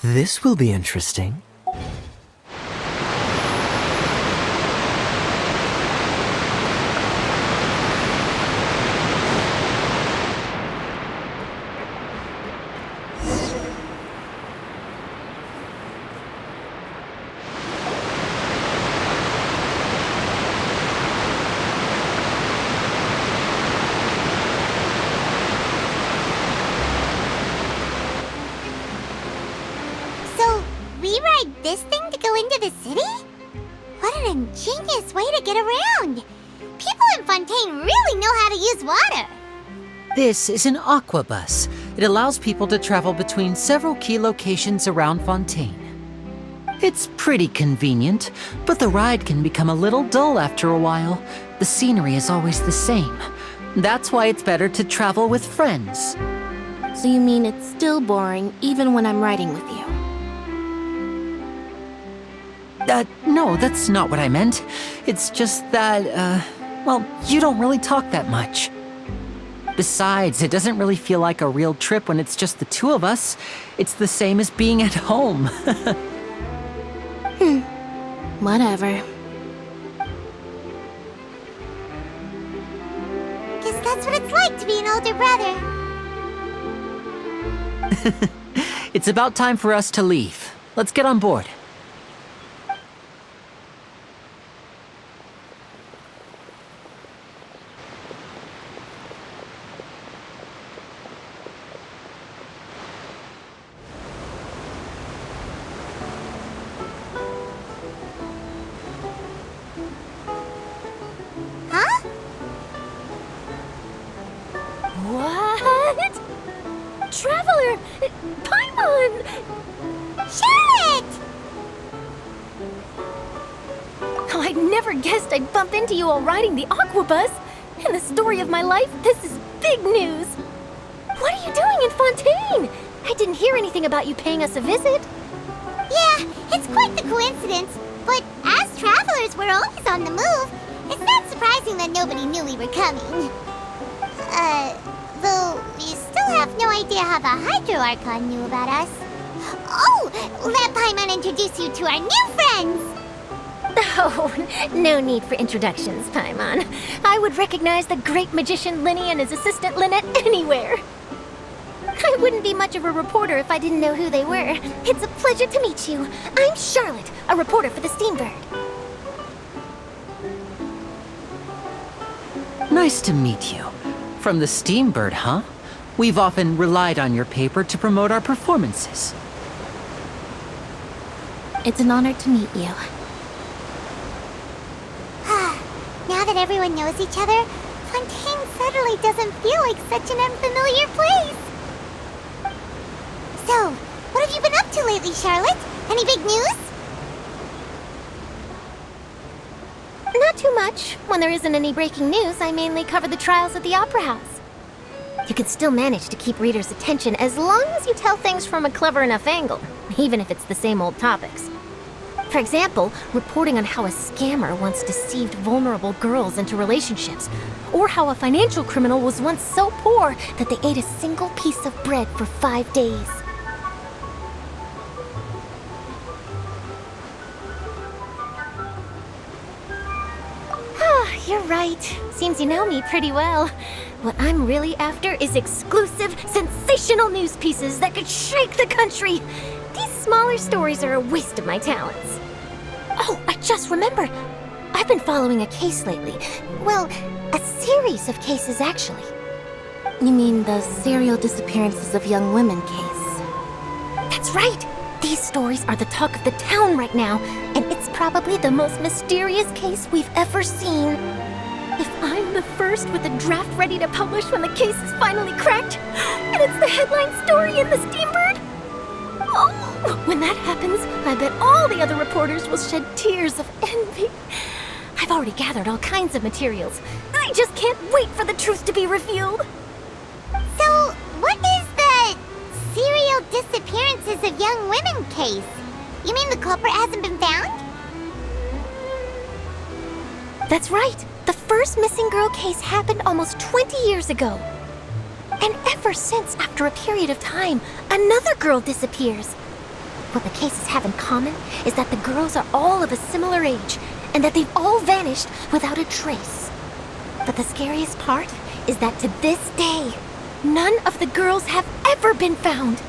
This will be interesting. So, we ride this thing to go into the city? What an ingenious way to get around! People in Fontaine really know how to use water! This is an aqua bus. It allows people to travel between several key locations around Fontaine. It's pretty convenient, but the ride can become a little dull after a while. The scenery is always the same. That's why it's better to travel with friends. So you mean it's still boring even when I'm riding with you? No, that's not what I meant. It's just that, well, you don't really talk that much. Besides, it doesn't really feel like a real trip when it's just the two of us. It's the same as being at home. Whatever. Guess that's what it's like to be an older brother. It's about time for us to leave. Let's get on board. Huh? What? Traveler! Paimon! Charlotte! Oh, I never guessed I'd bump into you while riding the aquabus. In the story of my life, this is big news. What are you doing in Fontaine? I didn't hear anything about you paying us a visit. Yeah, it's quite the coincidence, but as travelers, we're always on the move. It's not surprising that nobody knew we were coming. Though we still have no idea how the Hydro Archon knew about us. Oh, let Paimon introduce you to our new friends! Oh, no need for introductions, Paimon. I would recognize the great magician Linny and his assistant Lynette anywhere. I wouldn't be much of a reporter if I didn't know who they were. It's a pleasure to meet you. I'm Charlotte, a reporter for the Steambird. Nice to meet you. From the Steambird, huh? We've often relied on your paper to promote our performances. It's an honor to meet you. Now that everyone knows each other, Fontaine suddenly doesn't feel like such an unfamiliar place. So, what have you been up to lately, Charlotte? Any big news? Not too much. When there isn't any breaking news, I mainly cover the trials at the Opera House. You can still manage to keep readers' attention as long as you tell things from a clever enough angle, even if it's the same old topics. For example, reporting on how a scammer once deceived vulnerable girls into relationships, or how a financial criminal was once so poor that they ate a single piece of bread for 5 days. You're right. Seems you know me pretty well. What I'm really after is exclusive, sensational news pieces that could shake the country. These smaller stories are a waste of my talents. Oh, I just remembered. I've been following a case lately. Well, a series of cases, actually. You mean the serial disappearances of young women case? That's right. These stories are the talk of the town right now, and it's probably the most mysterious case we've ever seen. If I'm the first with a draft ready to publish when the case is finally cracked, and it's the headline story in the Steambird, oh, when that happens, I bet all the other reporters will shed tears of envy. I've already gathered all kinds of materials. I just can't wait for the truth to be revealed. So, what is the serial disappearances of young women case? You mean the culprit hasn't been found? That's right. The first missing girl case happened almost 20 years ago. And ever since, after a period of time, another girl disappears. What the cases have in common is that the girls are all of a similar age, and that they've all vanished without a trace. But the scariest part is that to this day, none of the girls have ever been found.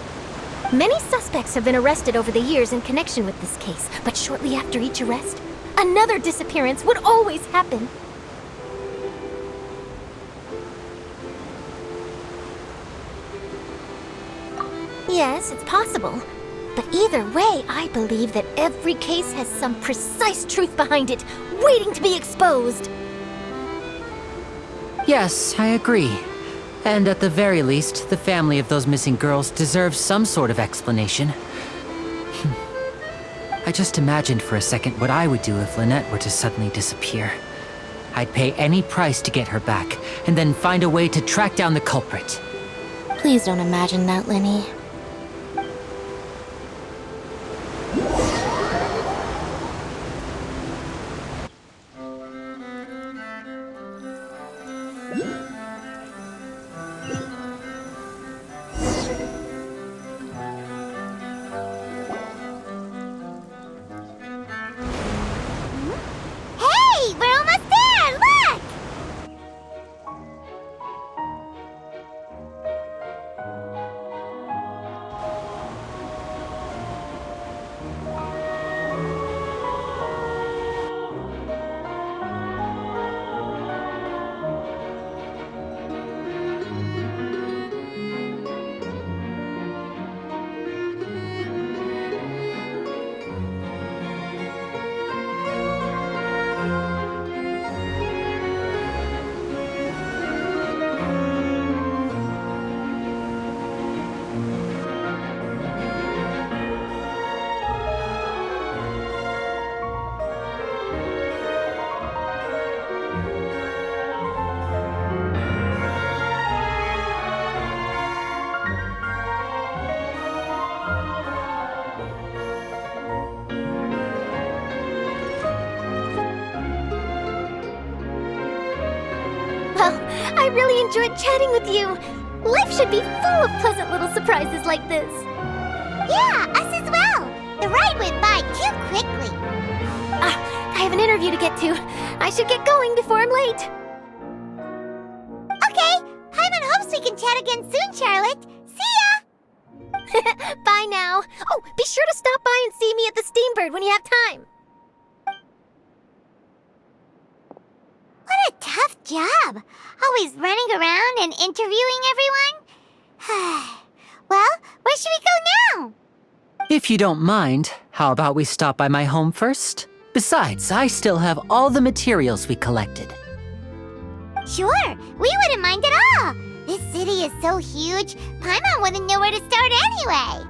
Many suspects have been arrested over the years in connection with this case, but shortly after each arrest, another disappearance would always happen. Yes, it's possible. But either way, I believe that every case has some precise truth behind it, waiting to be exposed. Yes, I agree. And at the very least, the family of those missing girls deserves some sort of explanation. I just imagined for a second what I would do if Lynette were to suddenly disappear. I'd pay any price to get her back, and then find a way to track down the culprit. Please don't imagine that, Lenny. Hey, we're almost there! Look! Well, I really enjoyed chatting with you. Life should be full of pleasant little surprises like this. Yeah, us as well. The ride went by too quickly. I have an interview to get to. I should get going before I'm late. Okay, Paimon hopes we can chat again soon, Charlotte. See ya! Bye now. Oh, be sure to stop by and see me at the Steambird when you have time. What a tough job. Always running around and interviewing everyone. Well, where should we go now? If you don't mind, how about we stop by my home first? Besides, I still have all the materials we collected. Sure, we wouldn't mind at all. This city is so huge, Paimon wouldn't know where to start anyway.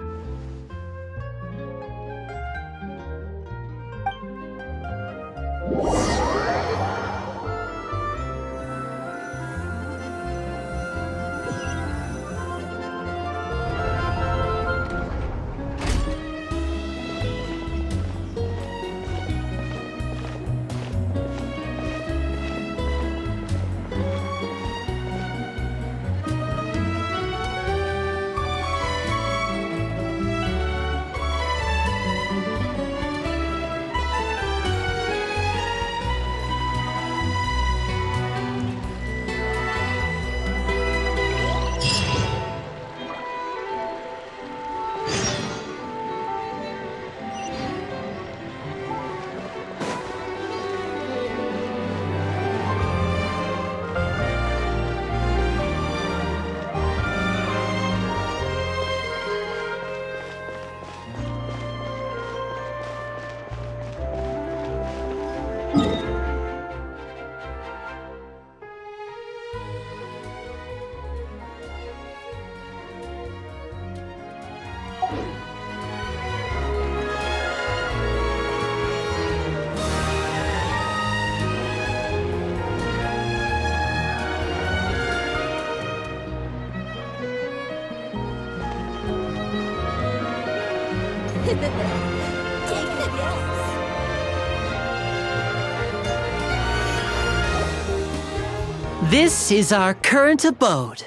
This is our current abode.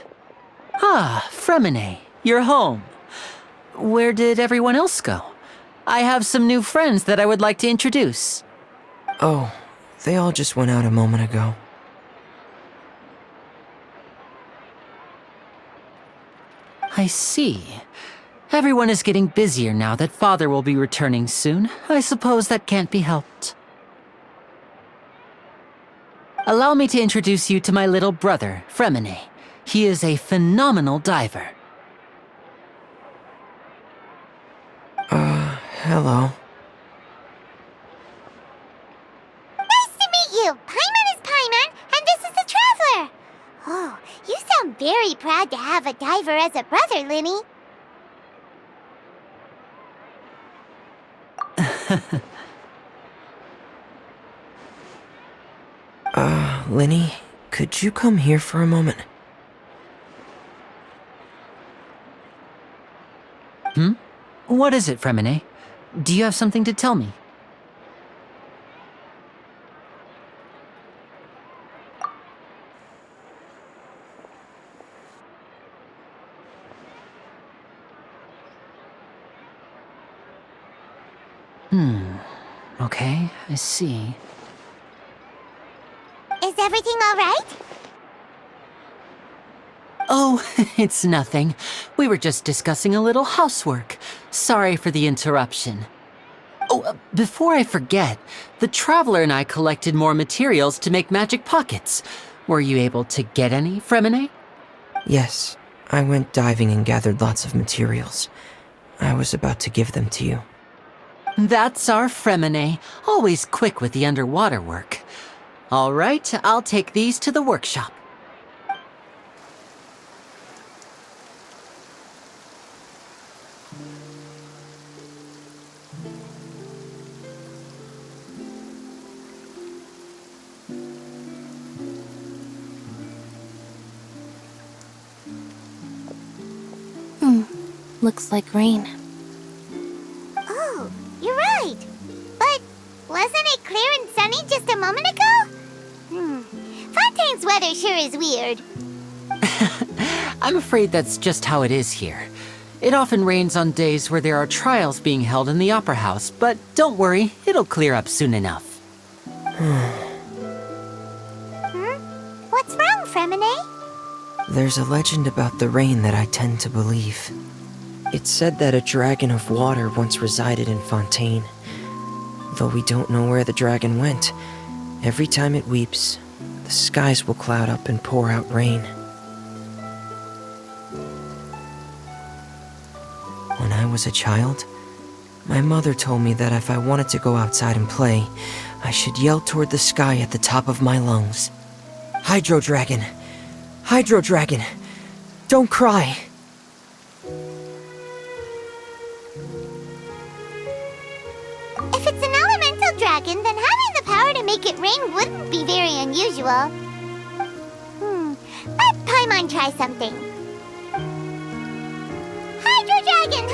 Ah, Fremine, you're home. Where did everyone else go? I have some new friends that I would like to introduce. Oh, they all just went out a moment ago. I see. Everyone is getting busier now that Father will be returning soon. I suppose that can't be helped. Allow me to introduce you to my little brother, Fremine. He is a phenomenal diver. Hello. Nice to meet you! Paimon is Paimon, and this is the Traveler! Oh, you sound very proud to have a diver as a brother, Linny. Linny, could you come here for a moment? What is it, Fremine? Do you have something to tell me? Okay, I see. Is everything all right? Oh, it's nothing. We were just discussing a little housework. Sorry for the interruption. Oh, before I forget, the Traveler and I collected more materials to make magic pockets. Were you able to get any, Fremine? Yes, I went diving and gathered lots of materials. I was about to give them to you. That's our Fremine, always quick with the underwater work. All right, I'll take these to the workshop. Looks like rain. Oh, you're right. But wasn't it clear and sunny just a moment ago? Fontaine's weather sure is weird. I'm afraid that's just how it is here. It often rains on days where there are trials being held in the Opera House, but don't worry, it'll clear up soon enough. What's wrong, Fremine? There's a legend about the rain that I tend to believe. It's said that a dragon of water once resided in Fontaine. Though we don't know where the dragon went, every time it weeps, the skies will cloud up and pour out rain. When I was a child, my mother told me that if I wanted to go outside and play, I should yell toward the sky at the top of my lungs. Hydro Dragon! Hydro Dragon! Don't cry! If it's an elemental dragon, then having the power to make it rain wouldn't be very unusual. Let Paimon try something. Hydro Dragon,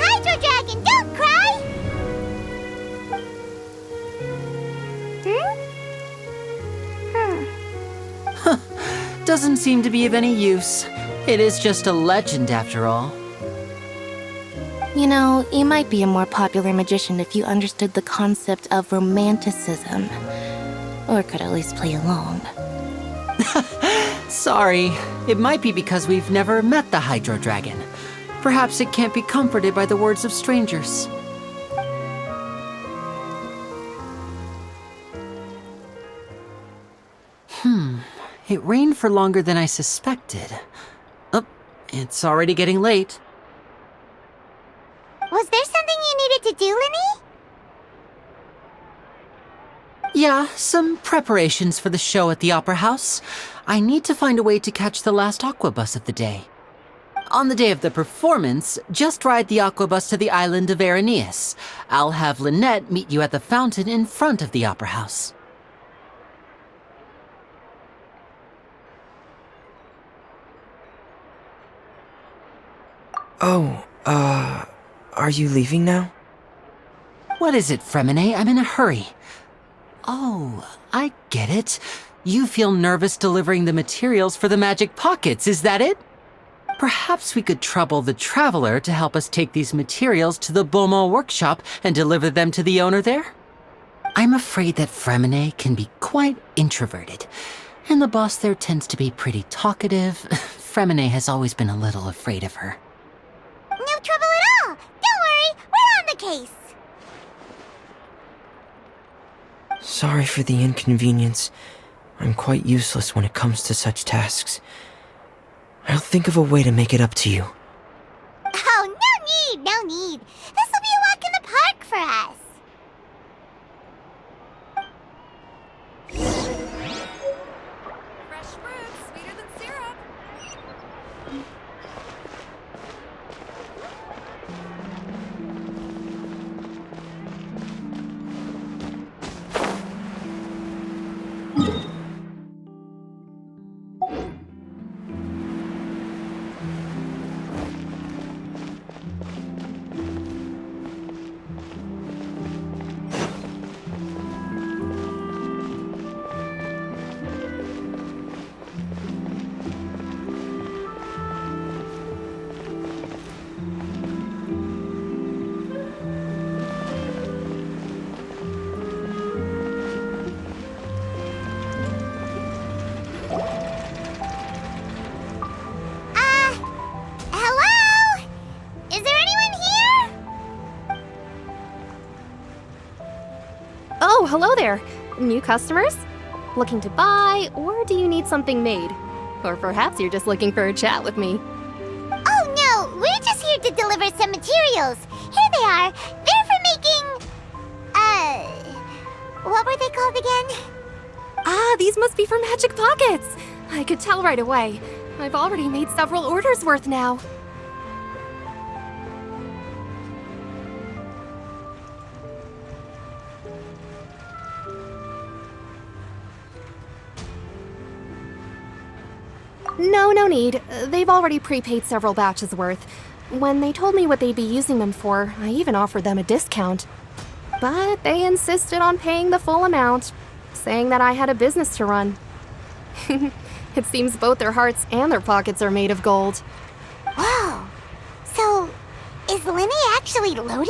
don't cry! Doesn't seem to be of any use. It is just a legend after all. You know, you might be a more popular magician if you understood the concept of romanticism. Or could at least play along. Sorry. It might be because we've never met the Hydro Dragon. Perhaps it can't be comforted by the words of strangers. It rained for longer than I suspected. Oh, it's already getting late. Was there something you needed to do, Linny? Yeah, some preparations for the show at the Opera House. I need to find a way to catch the last aqua bus of the day. On the day of the performance, just ride the aqua bus to the island of Araneus. I'll have Lynette meet you at the fountain in front of the Opera House. Oh, are you leaving now? What is it, Fremine? I'm in a hurry. Oh, I get it. You feel nervous delivering the materials for the magic pockets, is that it? Perhaps we could trouble the Traveler to help us take these materials to the Beaumont workshop and deliver them to the owner there? I'm afraid that Fremine can be quite introverted, and the boss there tends to be pretty talkative. Fremine has always been a little afraid of her. No trouble at all! Don't worry, we're on the case! Sorry for the inconvenience. I'm quite useless when it comes to such tasks. I'll think of a way to make it up to you. Oh, no need! This'll be a walk in the park for us! Fresh fruit, sweeter than syrup. Hello? Is there anyone here? Oh, hello there. New customers? Looking to buy, or do you need something made? Or perhaps you're just looking for a chat with me. Oh no, we're just here to deliver some materials. Here they are. They're for making... what were they called again? Ah, these must be for magic pockets. I could tell right away. I've already made several orders worth now. No need. They've already prepaid several batches worth. When they told me what they'd be using them for, I even offered them a discount. But they insisted on paying the full amount, saying that I had a business to run. It seems both their hearts and their pockets are made of gold. Whoa. So, is Linny actually loaded?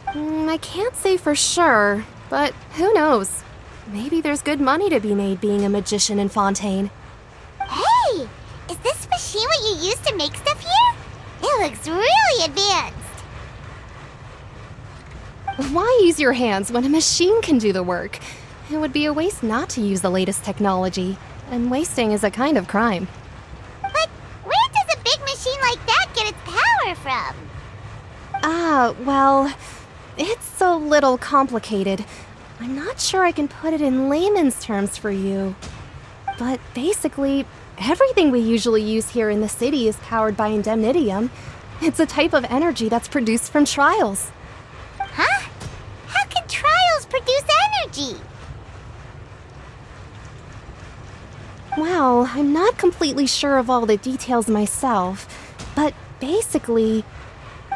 I can't say for sure, but who knows? Maybe there's good money to be made being a magician in Fontaine. Hey! Is this machine what you use to make stuff here? It looks really advanced. Why use your hands when a machine can do the work? It would be a waste not to use the latest technology, and wasting is a kind of crime. But where does a big machine like that get its power from? Well, it's a little complicated. I'm not sure I can put it in layman's terms for you. But basically, everything we usually use here in the city is powered by indemnitium. It's a type of energy that's produced from trials. Huh? How can trials produce energy? Well, I'm not completely sure of all the details myself, but basically,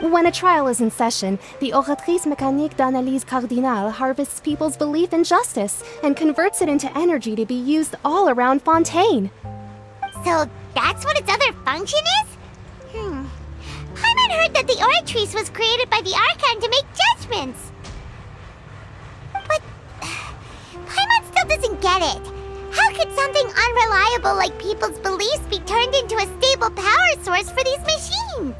when a trial is in session, the Oratrice Mécanique d'Analyse Cardinale harvests people's belief in justice and converts it into energy to be used all around Fontaine. So that's what its other function is? Paimon heard that the Oratrice was created by the Archon to make judgments. But Paimon still doesn't get it. How could something unreliable like people's beliefs be turned into a stable power source for these machines?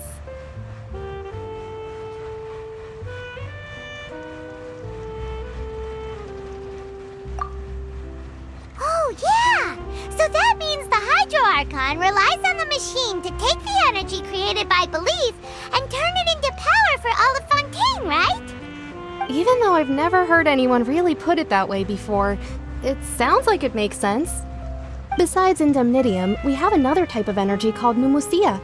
Oh, yeah! So that means the Hydro Archon relies on the machine to take the energy created by belief and turn it into power for all of Fontaine, right? Even though I've never heard anyone really put it that way before, it sounds like it makes sense. Besides indemnitium, we have another type of energy called pneumosia.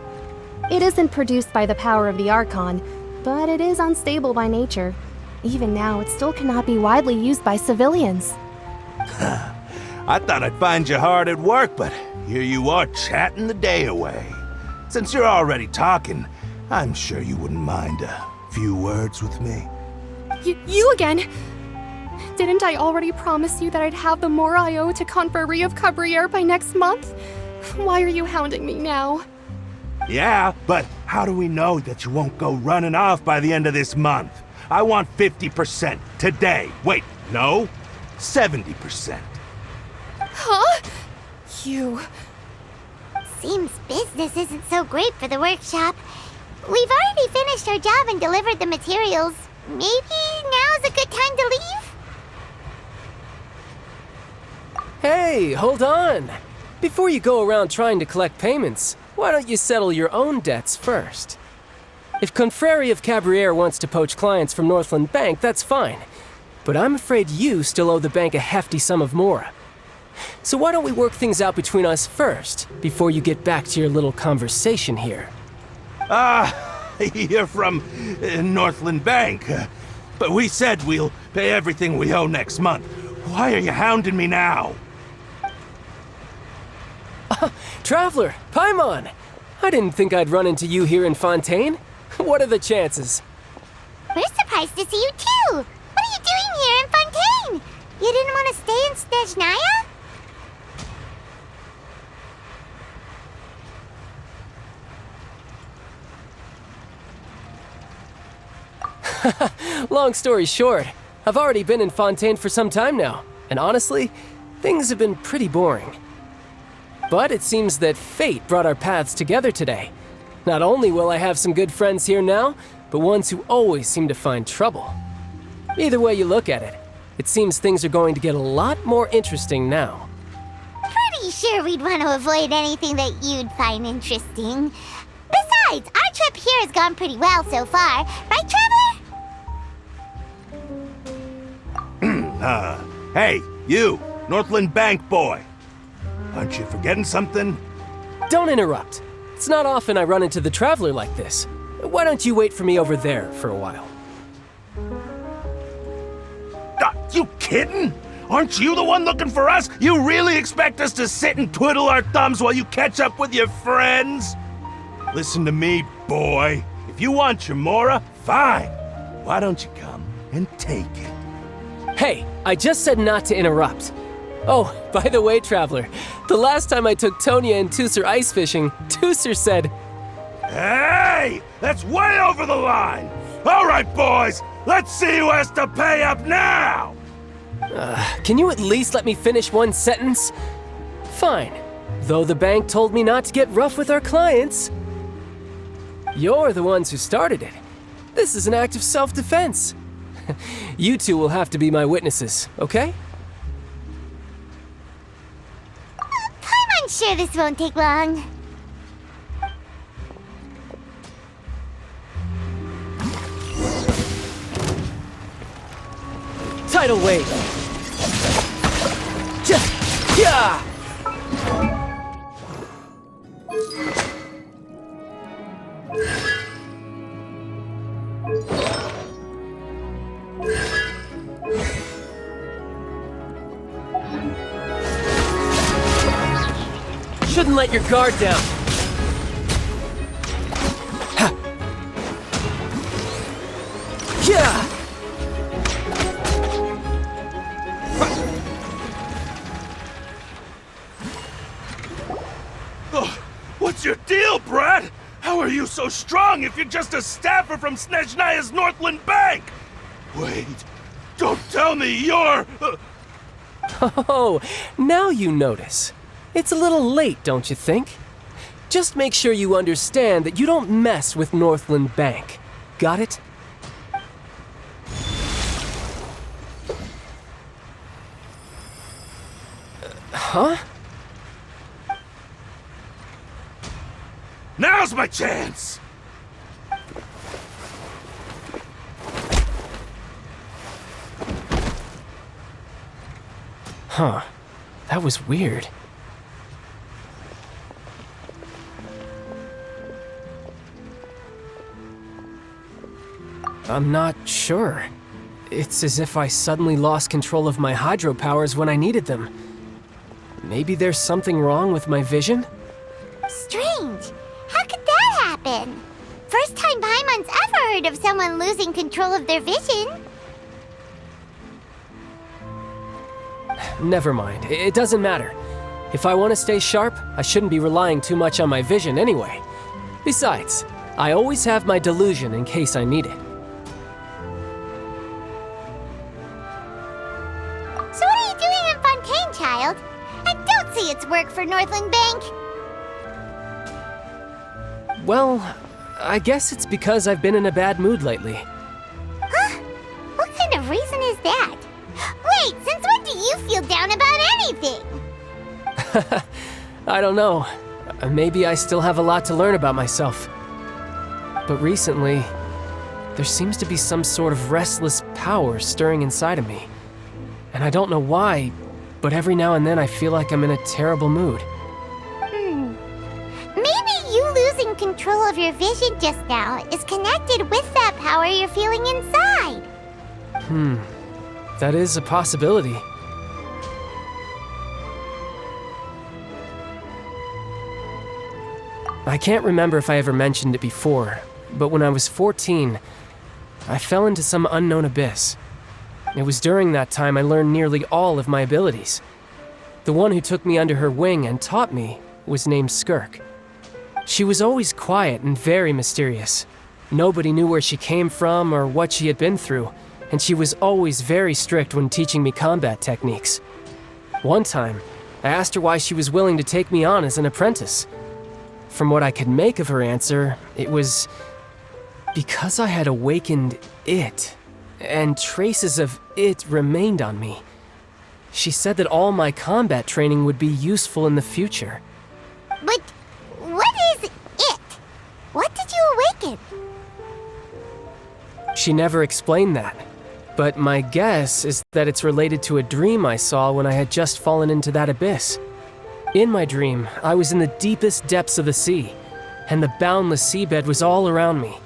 It isn't produced by the power of the Archon, but it is unstable by nature. Even now, it still cannot be widely used by civilians. I thought I'd find you hard at work, but here you are chatting the day away. Since you're already talking, I'm sure you wouldn't mind a few words with me. You again? Didn't I already promise you that I'd have the more I owe to Confrérie of Cabriere by next month? Why are you hounding me now? Yeah, but how do we know that you won't go running off by the end of this month? I want 50% today. Wait, no, 70%. Huh? You... Seems business isn't so great for the workshop. We've already finished our job and delivered the materials. Maybe now's a good time to leave? Hey, hold on! Before you go around trying to collect payments, why don't you settle your own debts first? If Confrérie of Cabriere wants to poach clients from Northland Bank, that's fine. But I'm afraid you still owe the bank a hefty sum of mora. So why don't we work things out between us first, before you get back to your little conversation here? You're from Northland Bank. But we said we'll pay everything we owe next month. Why are you hounding me now? Traveler, Paimon! I didn't think I'd run into you here in Fontaine. What are the chances? We're surprised to see you too! What are you doing here in Fontaine? You didn't want to stay in Snezhnaya? Long story short, I've already been in Fontaine for some time now, and honestly, things have been pretty boring. But it seems that fate brought our paths together today. Not only will I have some good friends here now, but ones who always seem to find trouble. Either way you look at it, it seems things are going to get a lot more interesting now. Pretty sure we'd want to avoid anything that you'd find interesting. Besides, our trip here has gone pretty well so far. Right, Traveler? Hey, you, Northland Bank boy. Aren't you forgetting something? Don't interrupt. It's not often I run into the Traveler like this. Why don't you wait for me over there for a while? You kidding? Aren't you the one looking for us? You really expect us to sit and twiddle our thumbs while you catch up with your friends? Listen to me, boy. If you want your mora, fine. Why don't you come and take it? Hey, I just said not to interrupt. Oh, by the way, Traveler, the last time I took Tonya and Tusser ice fishing, Tusser said... Hey! That's way over the line! All right, boys, let's see who has to pay up now! Can you at least let me finish one sentence? Fine. Though the bank told me not to get rough with our clients. You're the ones who started it. This is an act of self-defense. You two will have to be my witnesses, okay? I'm sure this won't take long. Tidal wave! Yeah! Shouldn't let your guard down. Yeah! What's your deal, Brad? How are you so strong if you're just a staffer from Snezhnaya's Northland Bank? Wait, don't tell me you're... Oh, now you notice. It's a little late, don't you think? Just make sure you understand that you don't mess with Northland Bank. Got it? Huh? Now's my chance! Huh. That was weird. I'm not sure. It's as if I suddenly lost control of my hydro powers when I needed them. Maybe there's something wrong with my vision? Strange. How could that happen? First time Paimon's ever heard of someone losing control of their vision. Never mind. It doesn't matter. If I want to stay sharp, I shouldn't be relying too much on my vision anyway. Besides, I always have my delusion in case I need it. So what are you doing in Fontaine, child? And don't say it's work for Northland Bank. Well, I guess it's because I've been in a bad mood lately. Huh? What kind of reason is that? Wait, since when do you feel down about anything? I don't know. Maybe I still have a lot to learn about myself. But recently, there seems to be some sort of restless power stirring inside of me. And I don't know why, but every now and then I feel like I'm in a terrible mood. Maybe you losing control of your vision just now is connected with that power you're feeling inside. That is a possibility. I can't remember if I ever mentioned it before, but when I was 14, I fell into some unknown abyss. It was during that time I learned nearly all of my abilities. The one who took me under her wing and taught me was named Skirk. She was always quiet and very mysterious. Nobody knew where she came from or what she had been through, and she was always very strict when teaching me combat techniques. One time, I asked her why she was willing to take me on as an apprentice. From what I could make of her answer, it was because I had awakened it, and traces of it remained on me. She said that all my combat training would be useful in the future. But what is it? What did you awaken? She never explained that, but my guess is that it's related to a dream I saw when I had just fallen into that abyss. In my dream, I was in the deepest depths of the sea, and the boundless seabed was all around me.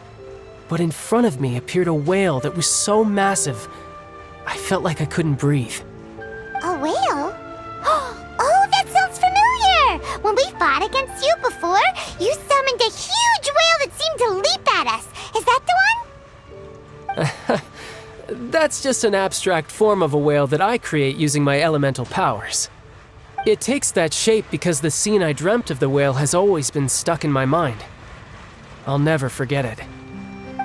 But in front of me appeared a whale that was so massive, I felt like I couldn't breathe. A whale? Oh, that sounds familiar! When we fought against you before, you summoned a huge whale that seemed to leap at us. Is that the one? That's just an abstract form of a whale that I create using my elemental powers. It takes that shape because the scene I dreamt of the whale has always been stuck in my mind. I'll never forget it.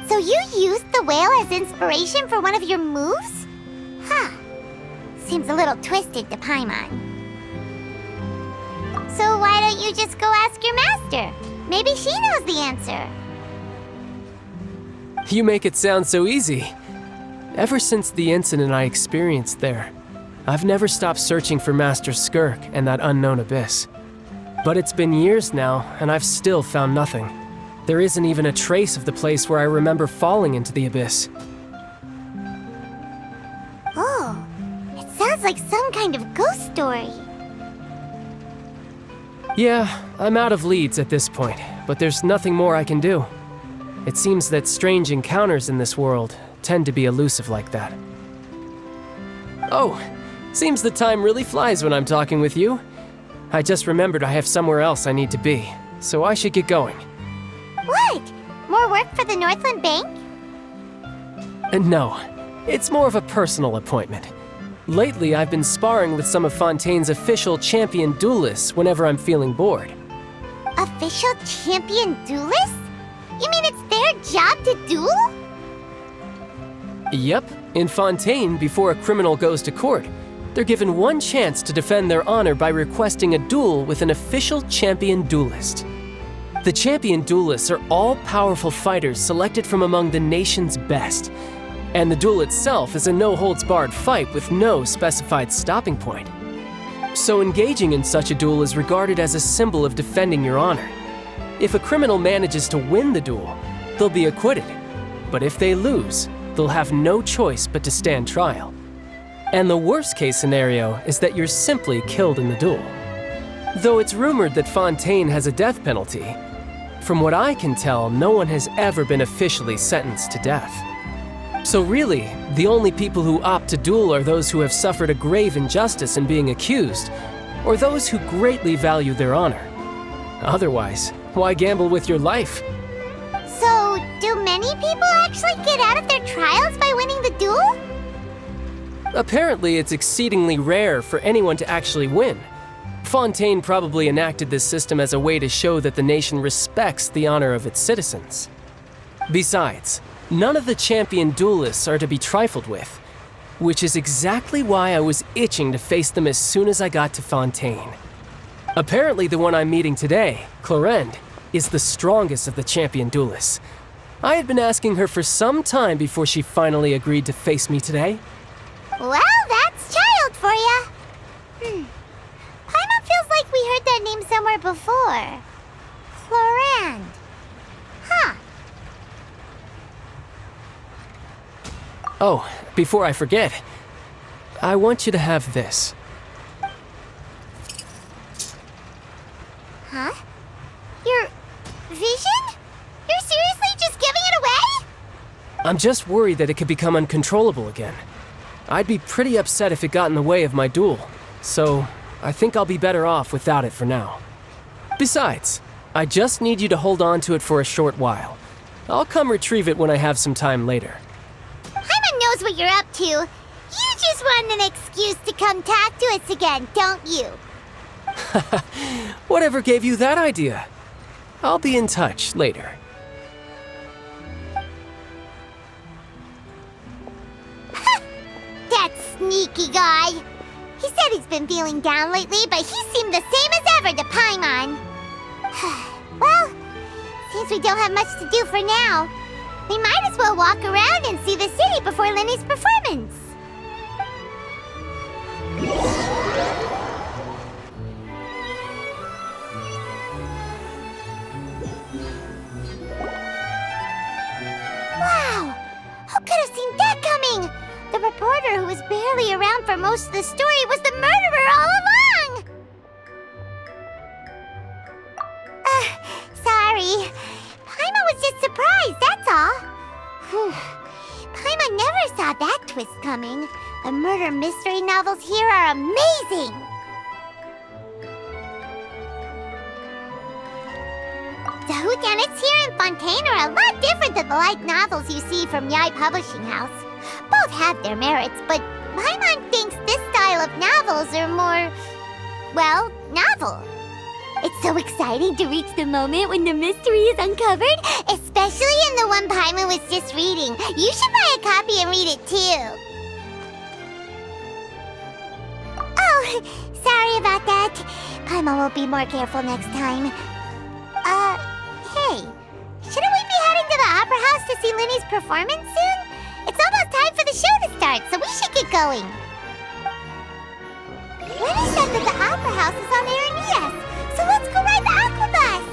So you used the whale as inspiration for one of your moves? Huh. Seems a little twisted to Paimon. So why don't you just go ask your master? Maybe she knows the answer. You make it sound so easy. Ever since the incident I experienced there, I've never stopped searching for Master Skirk and that unknown abyss. But it's been years now, and I've still found nothing. There isn't even a trace of the place where I remember falling into the abyss. Oh, it sounds like some kind of ghost story. Yeah, I'm out of leads at this point, but there's nothing more I can do. It seems that strange encounters in this world tend to be elusive like that. Oh, seems the time really flies when I'm talking with you. I just remembered I have somewhere else I need to be, so I should get going. What? More work for the Northland Bank? No, it's more of a personal appointment. Lately, I've been sparring with some of Fontaine's official champion duelists whenever I'm feeling bored. Official champion duelists? You mean it's their job to duel? Yep, in Fontaine, before a criminal goes to court, they're given one chance to defend their honor by requesting a duel with an official champion duelist. The champion duelists are all powerful fighters selected from among the nation's best, and the duel itself is a no-holds-barred fight with no specified stopping point. So engaging in such a duel is regarded as a symbol of defending your honor. If a criminal manages to win the duel, they'll be acquitted, but if they lose, they'll have no choice but to stand trial. And the worst-case scenario is that you're simply killed in the duel. Though it's rumored that Fontaine has a death penalty, from what I can tell, no one has ever been officially sentenced to death. So really, the only people who opt to duel are those who have suffered a grave injustice in being accused, or those who greatly value their honor. Otherwise, why gamble with your life? So, do many people actually get out of their trials by winning the duel? Apparently, it's exceedingly rare for anyone to actually win. Fontaine probably enacted this system as a way to show that the nation respects the honor of its citizens. Besides, none of the champion duelists are to be trifled with, which is exactly why I was itching to face them as soon as I got to Fontaine. Apparently the one I'm meeting today, Clorinde, is the strongest of the champion duelists. I had been asking her for some time before she finally agreed to face me today. Well, that's child for ya. Paimon feels like we heard that name somewhere before. Clorinde. Huh. Oh, before I forget, I want you to have this. Huh? Your vision? You're seriously just giving it away? I'm just worried that it could become uncontrollable again. I'd be pretty upset if it got in the way of my duel, so I think I'll be better off without it for now. Besides, I just need you to hold on to it for a short while. I'll come retrieve it when I have some time later. Paimon knows what you're up to. You just want an excuse to come talk to us again, don't you? Whatever gave you that idea? I'll be in touch later. That sneaky guy. He said he's been feeling down lately, but he seemed the same as ever to Paimon. Well, seems we don't have much to do for now. We might as well walk around and see the city before Lenny's performance. Wow! Who could have seen that coming? The reporter who was barely around for most of the story was the murderer all along! Sorry. Paimon was just surprised, that's all. Paimon never saw that twist coming. The murder mystery novels here are amazing! The whodunits here in Fontaine are a lot different than the light novels you see from Yai Publishing House. Both have their merits, but Paimon thinks this style of novels are more, well, novel. It's so exciting to reach the moment when the mystery is uncovered, especially in the one Paimon was just reading. You should buy a copy and read it too. Oh, sorry about that. Paimon will be more careful next time. Hey, shouldn't we be heading to the Opera House to see Linny's performance soon? It's almost time for the show to start, so we should get going. Linny said that the Opera House is on Erinias, so let's go ride the Aquabus!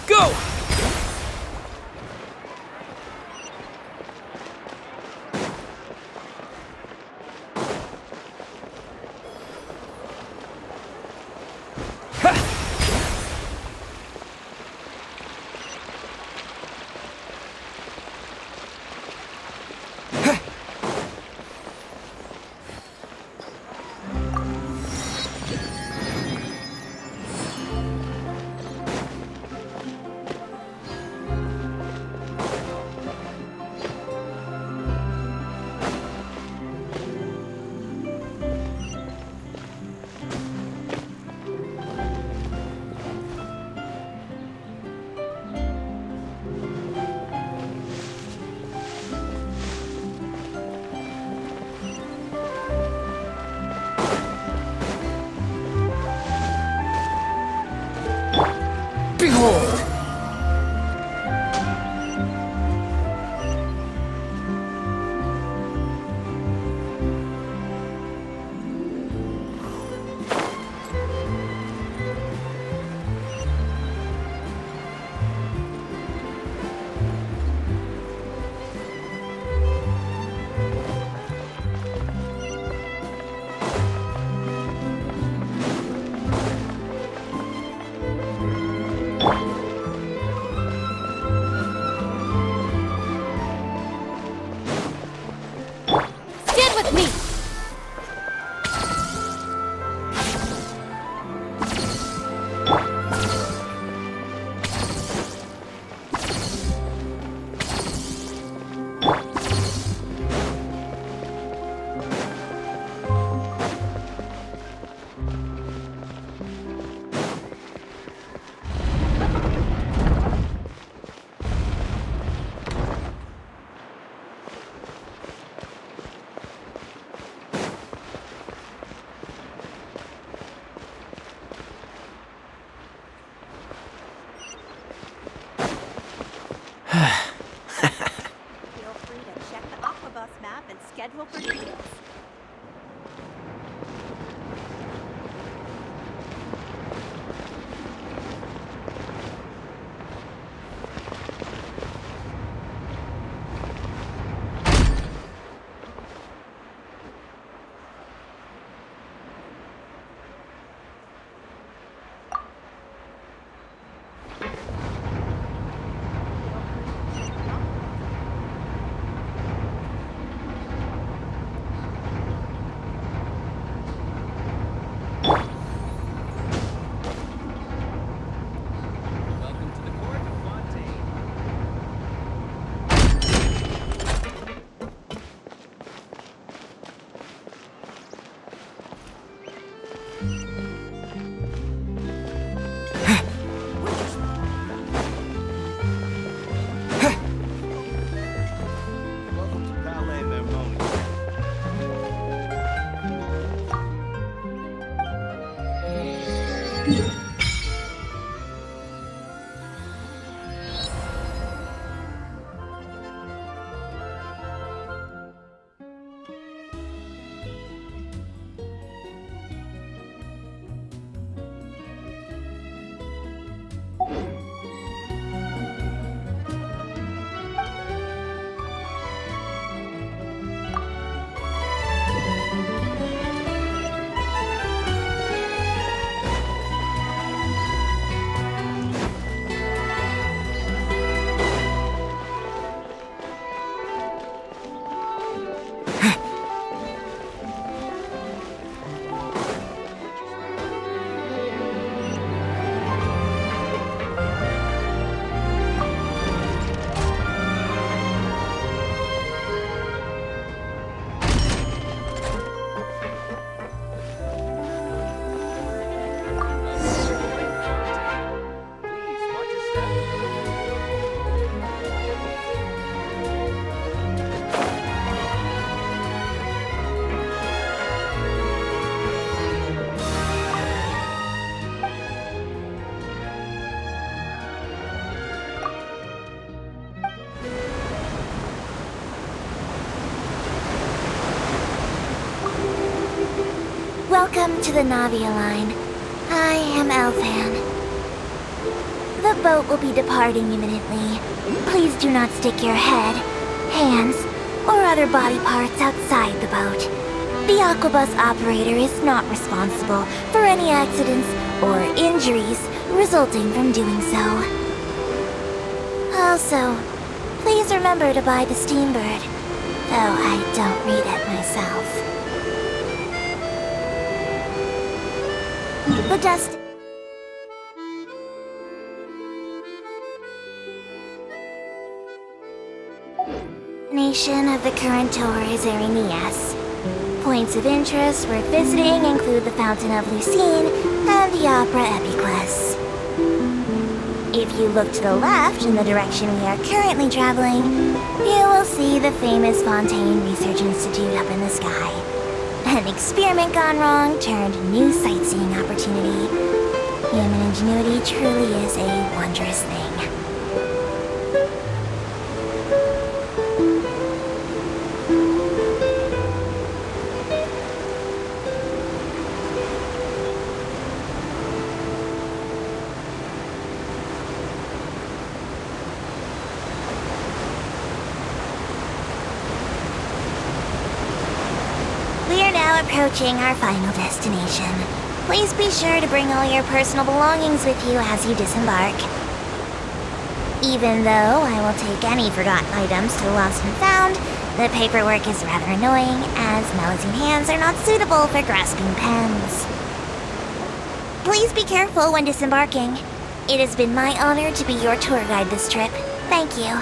Go! Behold! Stand with me! Feel free to check the Aquabus map and schedule for details. Welcome to the court of Fontaine. Welcome to Palais Mermoni. Welcome to the Navia line. I am Elfan. The boat will be departing imminently. Please do not stick your head, hands, or other body parts outside the boat. The Aquabus operator is not responsible for any accidents or injuries resulting from doing so. Also, please remember to buy the Steambird, though I don't read it myself. The destination of the current tour is Erinias. Points of interest worth visiting include the Fountain of Lucine and the Opera Epiclese. If you look to the left in the direction we are currently traveling, you will see the famous Fontaine Research Institute up in the sky. An experiment gone wrong turned new sightseeing opportunity. Human ingenuity truly is a dangerous thing. We are now approaching our final destination. Please be sure to bring all your personal belongings with you as you disembark. Even though I will take any forgotten items to the lost and found, the paperwork is rather annoying, as Melusine hands are not suitable for grasping pens. Please be careful when disembarking. It has been my honor to be your tour guide this trip. Thank you.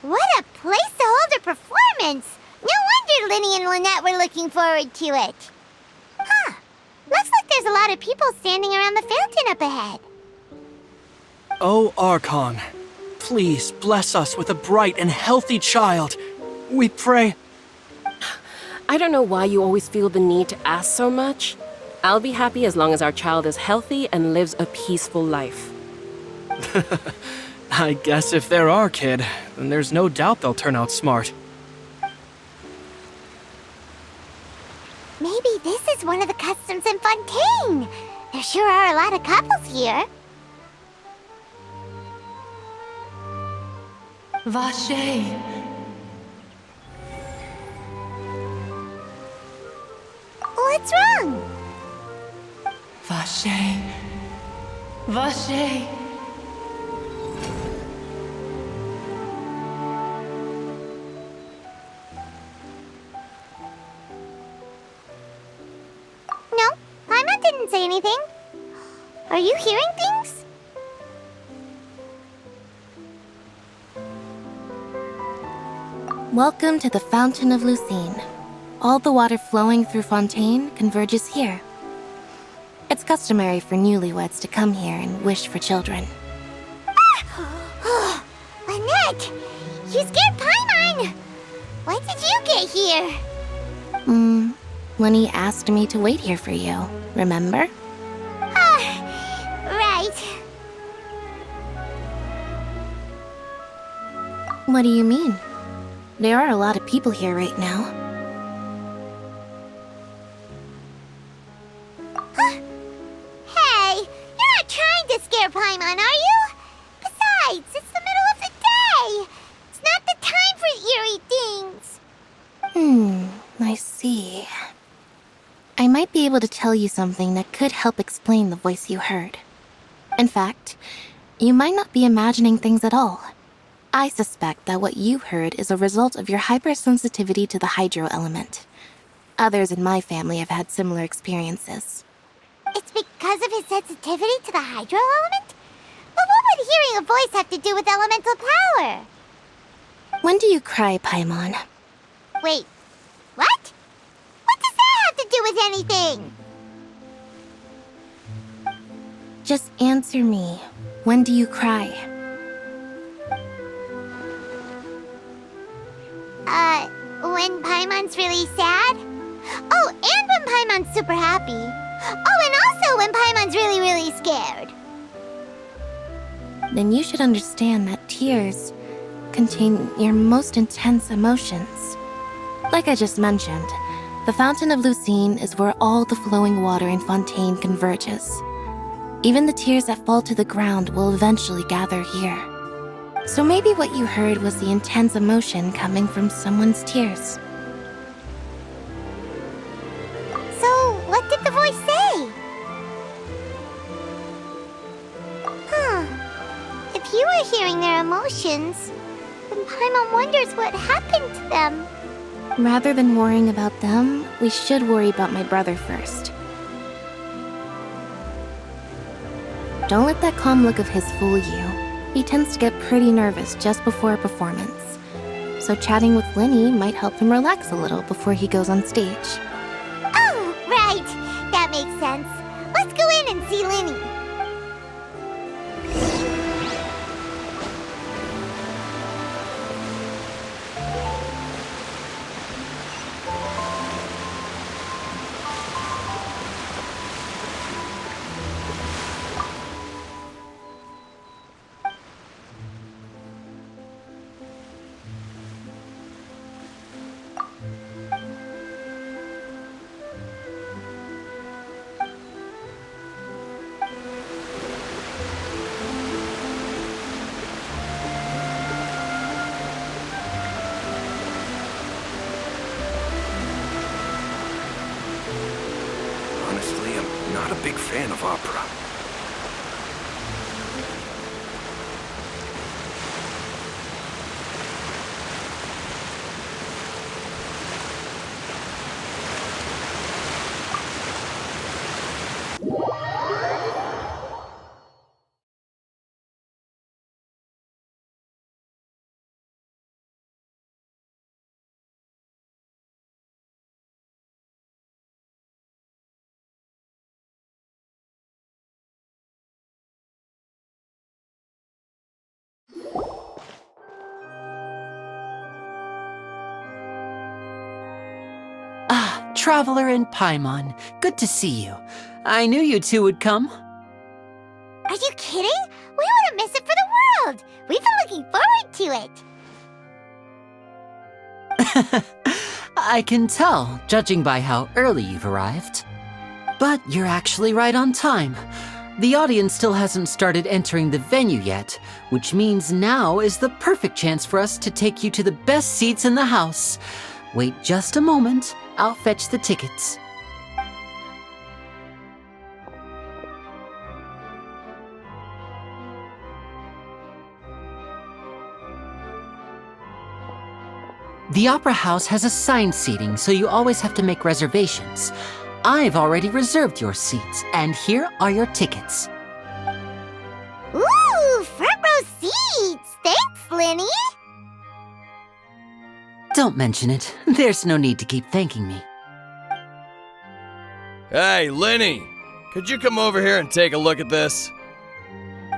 What a place to hold a performance! No wonder Linny and Lynette were looking forward to it. Huh. Looks like there's a lot of people standing around the fountain up ahead. Oh, Archon, please bless us with a bright and healthy child. We pray. I don't know why you always feel the need to ask so much. I'll be happy as long as our child is healthy and lives a peaceful life. I guess if they're our kid, then there's no doubt they'll turn out smart. Maybe this is one of the customs in Fontaine. There sure are a lot of couples here. Vache. What's wrong? Vache. Vache. No, Paimon didn't say anything. Are you hearing things? Welcome to the Fountain of Lucine. All the water flowing through Fontaine converges here. It's customary for newlyweds to come here and wish for children. Ah! Lynette! You scared Paimon! When did you get here? Lenny asked me to wait here for you, remember? Right. What do you mean? There are a lot of people here right now. there, Paimon, are you? Besides, it's the middle of the day. It's not the time for eerie things. I see. I might be able to tell you something that could help explain the voice you heard. In fact, you might not be imagining things at all. I suspect that what you heard is a result of your hypersensitivity to the hydro element. Others in my family have had similar experiences. It's because of his sensitivity to the hydro element? But what would hearing a voice have to do with elemental power? When do you cry, Paimon? Wait, what? What does that have to do with anything? Just answer me. When do you cry? When Paimon's really sad? Oh, and when Paimon's super happy. Oh, and also when Paimon's really, really scared. Then you should understand that tears contain your most intense emotions. Like I just mentioned, the Fountain of Lucine is where all the flowing water in Fontaine converges. Even the tears that fall to the ground will eventually gather here. So maybe what you heard was the intense emotion coming from someone's tears. So, what did the voice say? If you were hearing their emotions, then Paimon wonders what happened to them. Rather than worrying about them, we should worry about my brother first. Don't let that calm look of his fool you. He tends to get pretty nervous just before a performance. So chatting with Linny might help him relax a little before he goes on stage. Oh, right. That makes sense. Let's go in and see Linny. Honestly, I'm not a big fan of opera. Traveler and Paimon, good to see you. I knew you two would come. Are you kidding? We wouldn't miss it for the world. We've been looking forward to it. I can tell, judging by how early you've arrived. But you're actually right on time. The audience still hasn't started entering the venue yet, which means now is the perfect chance for us to take you to the best seats in the house. Wait just a moment. I'll fetch the tickets. The Opera House has assigned seating, so you always have to make reservations. I've already reserved your seats, and here are your tickets. Ooh, front row seats! Thanks, Linny! Don't mention it. There's no need to keep thanking me. Hey, Linny! Could you come over here and take a look at this?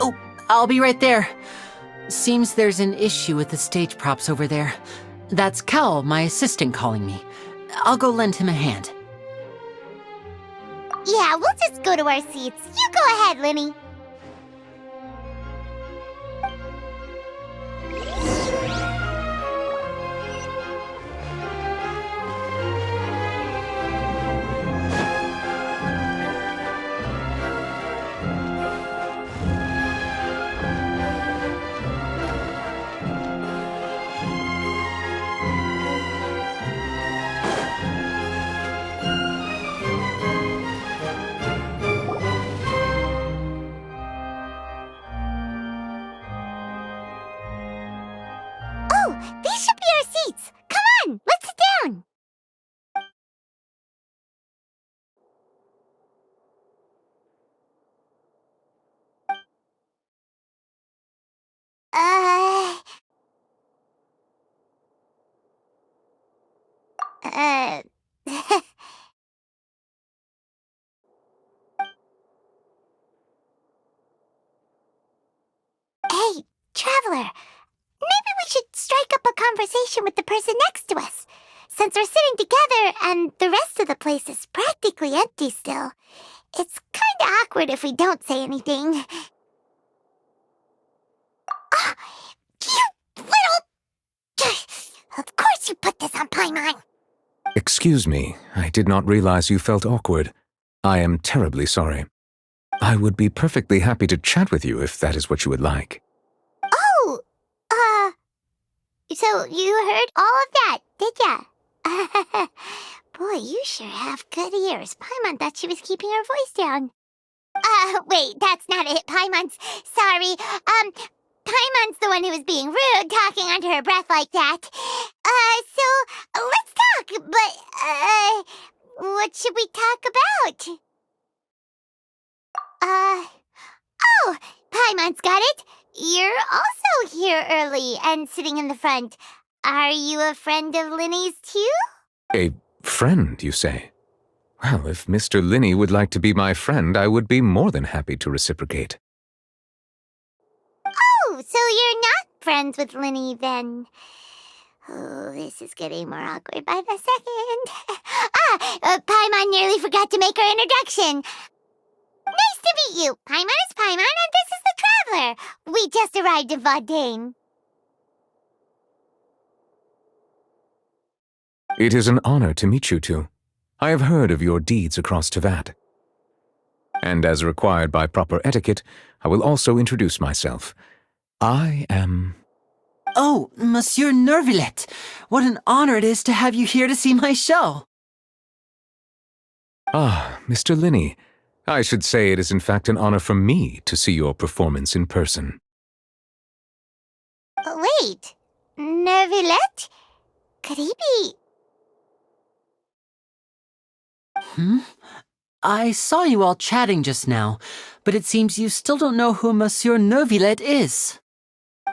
Oh, I'll be right there. Seems there's an issue with the stage props over there. That's Cal, my assistant, calling me. I'll go lend him a hand. Yeah, we'll just go to our seats. You go ahead, Linny. Hey, Traveler, maybe we should strike up a conversation with the person next to us. Since we're sitting together and the rest of the place is practically empty still, it's kinda awkward if we don't say anything. Ah, you little... Of course you put this on Paimon! Excuse me, I did not realize you felt awkward. I am terribly sorry. I would be perfectly happy to chat with you if that is what you would like. Oh, so you heard all of that, did ya? Boy, you sure have good ears. Paimon thought she was keeping her voice down. Wait, that's not it, Paimon's. Sorry. Paimon's the one who was being rude, talking under her breath like that. So, let's talk, but, what should we talk about? Oh, Paimon's got it. You're also here early and sitting in the front. Are you a friend of Linny's too? A friend, you say? Well, if Mr. Linney would like to be my friend, I would be more than happy to reciprocate. Oh, so you're not friends with Linny then? Oh, this is getting more awkward by the second. Paimon nearly forgot to make her introduction. Nice to meet you. Paimon is Paimon, and this is the Traveler. We just arrived in Fontaine. It is an honor to meet you two. I have heard of your deeds across Tevat. And as required by proper etiquette, I will also introduce myself. I am... Oh, Monsieur Nervillet! What an honor it is to have you here to see my show! Ah, Mr. Linney. I should say it is in fact an honor for me to see your performance in person. Wait, Nervillet? Could he be... I saw you all chatting just now, but it seems you still don't know who Monsieur Nervillet is.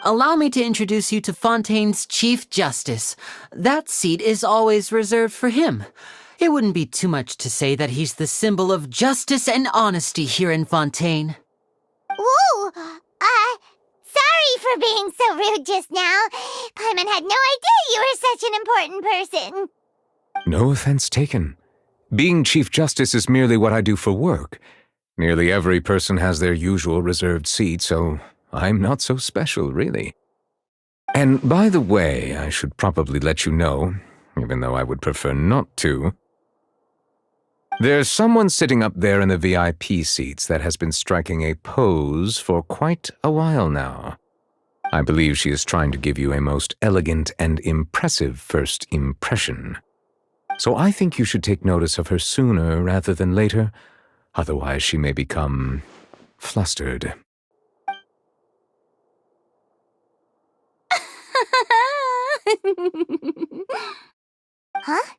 Allow me to introduce you to Fontaine's Chief Justice. That seat is always reserved for him. It wouldn't be too much to say that he's the symbol of justice and honesty here in Fontaine. Whoa! Sorry for being so rude just now. Paimon had no idea you were such an important person. No offense taken. Being Chief Justice is merely what I do for work. Nearly every person has their usual reserved seat, so I'm not so special, really. And by the way, I should probably let you know, even though I would prefer not to. There's someone sitting up there in the VIP seats that has been striking a pose for quite a while now. I believe she is trying to give you a most elegant and impressive first impression. So I think you should take notice of her sooner rather than later, otherwise she may become flustered. Huh?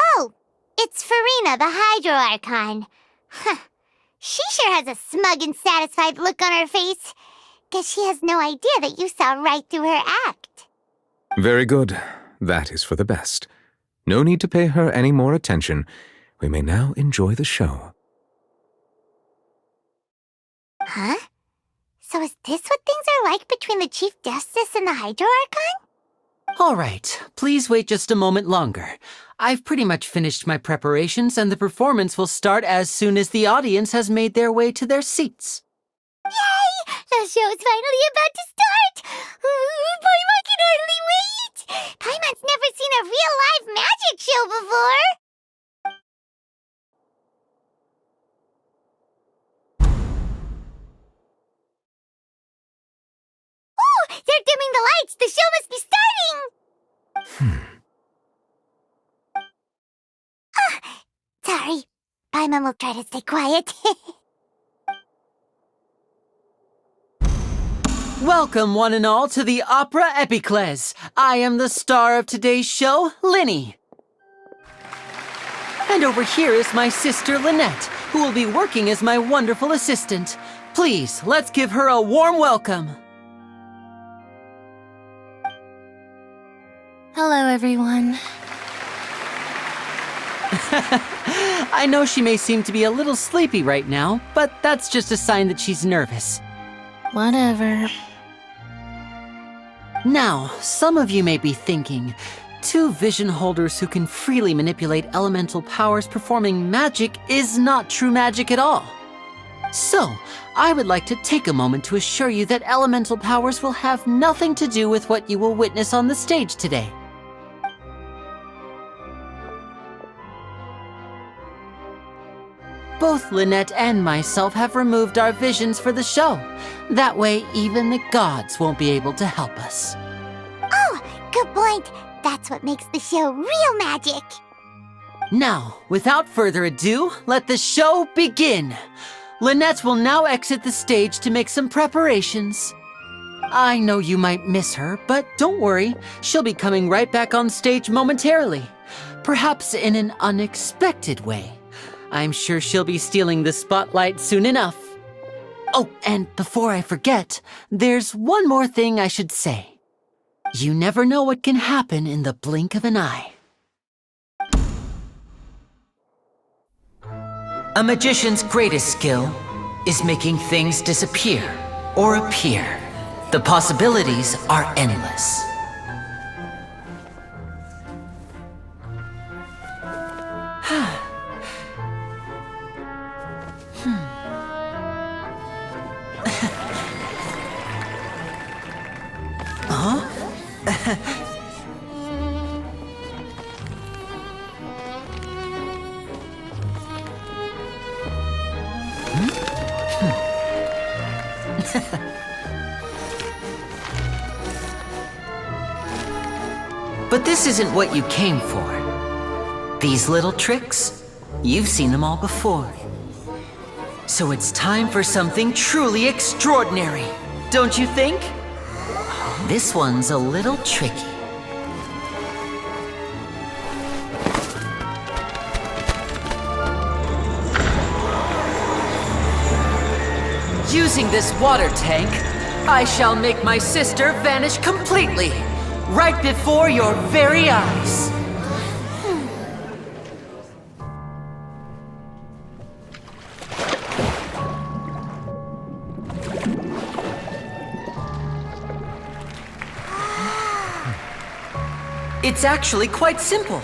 Oh, it's Farina, the Hydro Archon. Huh. She sure has a smug and satisfied look on her face. Guess she has no idea that you saw right through her act. Very good. That is for the best. No need to pay her any more attention. We may now enjoy the show. Huh? So is this what things are like between the Chief Justice and the Hydro Archon? All right, please wait just a moment longer. I've pretty much finished my preparations and the performance will start as soon as the audience has made their way to their seats. Yay! The show's finally about to start! Paimon can hardly wait! Paimon's never seen a real live magic show before! Oh! They're dimming the lights! The show must be starting! Sorry. Paimon will try to stay quiet. Welcome, one and all, to the Opera Epiclese. I am the star of today's show, Linny. And over here is my sister, Lynette, who will be working as my wonderful assistant. Please, let's give her a warm welcome. Hello, everyone. I know she may seem to be a little sleepy right now, but that's just a sign that she's nervous. Whatever. Now, some of you may be thinking, two vision holders who can freely manipulate elemental powers performing magic is not true magic at all. So, I would like to take a moment to assure you that elemental powers will have nothing to do with what you will witness on the stage today. Both Lynette and myself have removed our visions for the show. That way, even the gods won't be able to help us. Oh, good point. That's what makes the show real magic. Now, without further ado, let the show begin. Lynette will now exit the stage to make some preparations. I know you might miss her, but don't worry. She'll be coming right back on stage momentarily. Perhaps in an unexpected way. I'm sure she'll be stealing the spotlight soon enough. Oh, and before I forget, there's one more thing I should say. You never know what can happen in the blink of an eye. A magician's greatest skill is making things disappear or appear. The possibilities are endless. But this isn't what you came for. These little tricks, you've seen them all before. So it's time for something truly extraordinary, don't you think? This one's a little tricky. Using this water tank, I shall make my sister vanish completely, right before your very eyes. It's actually quite simple.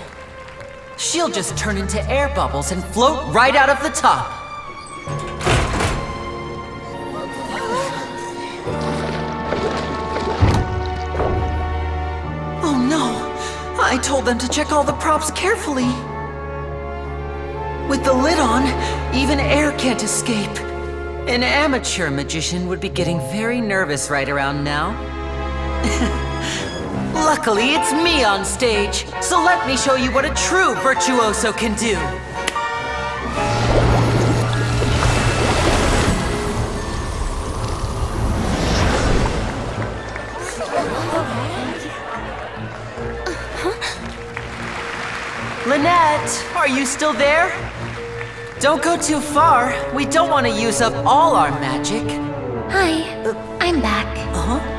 She'll just turn into air bubbles and float right out of the top. Oh no! I told them to check all the props carefully. With the lid on, even air can't escape. An amateur magician would be getting very nervous right around now. Luckily, it's me on stage, so let me show you what a true virtuoso can do. Lynette, are you still there? Don't go too far. We don't want to use up all our magic. Hi, I'm back. Uh-huh.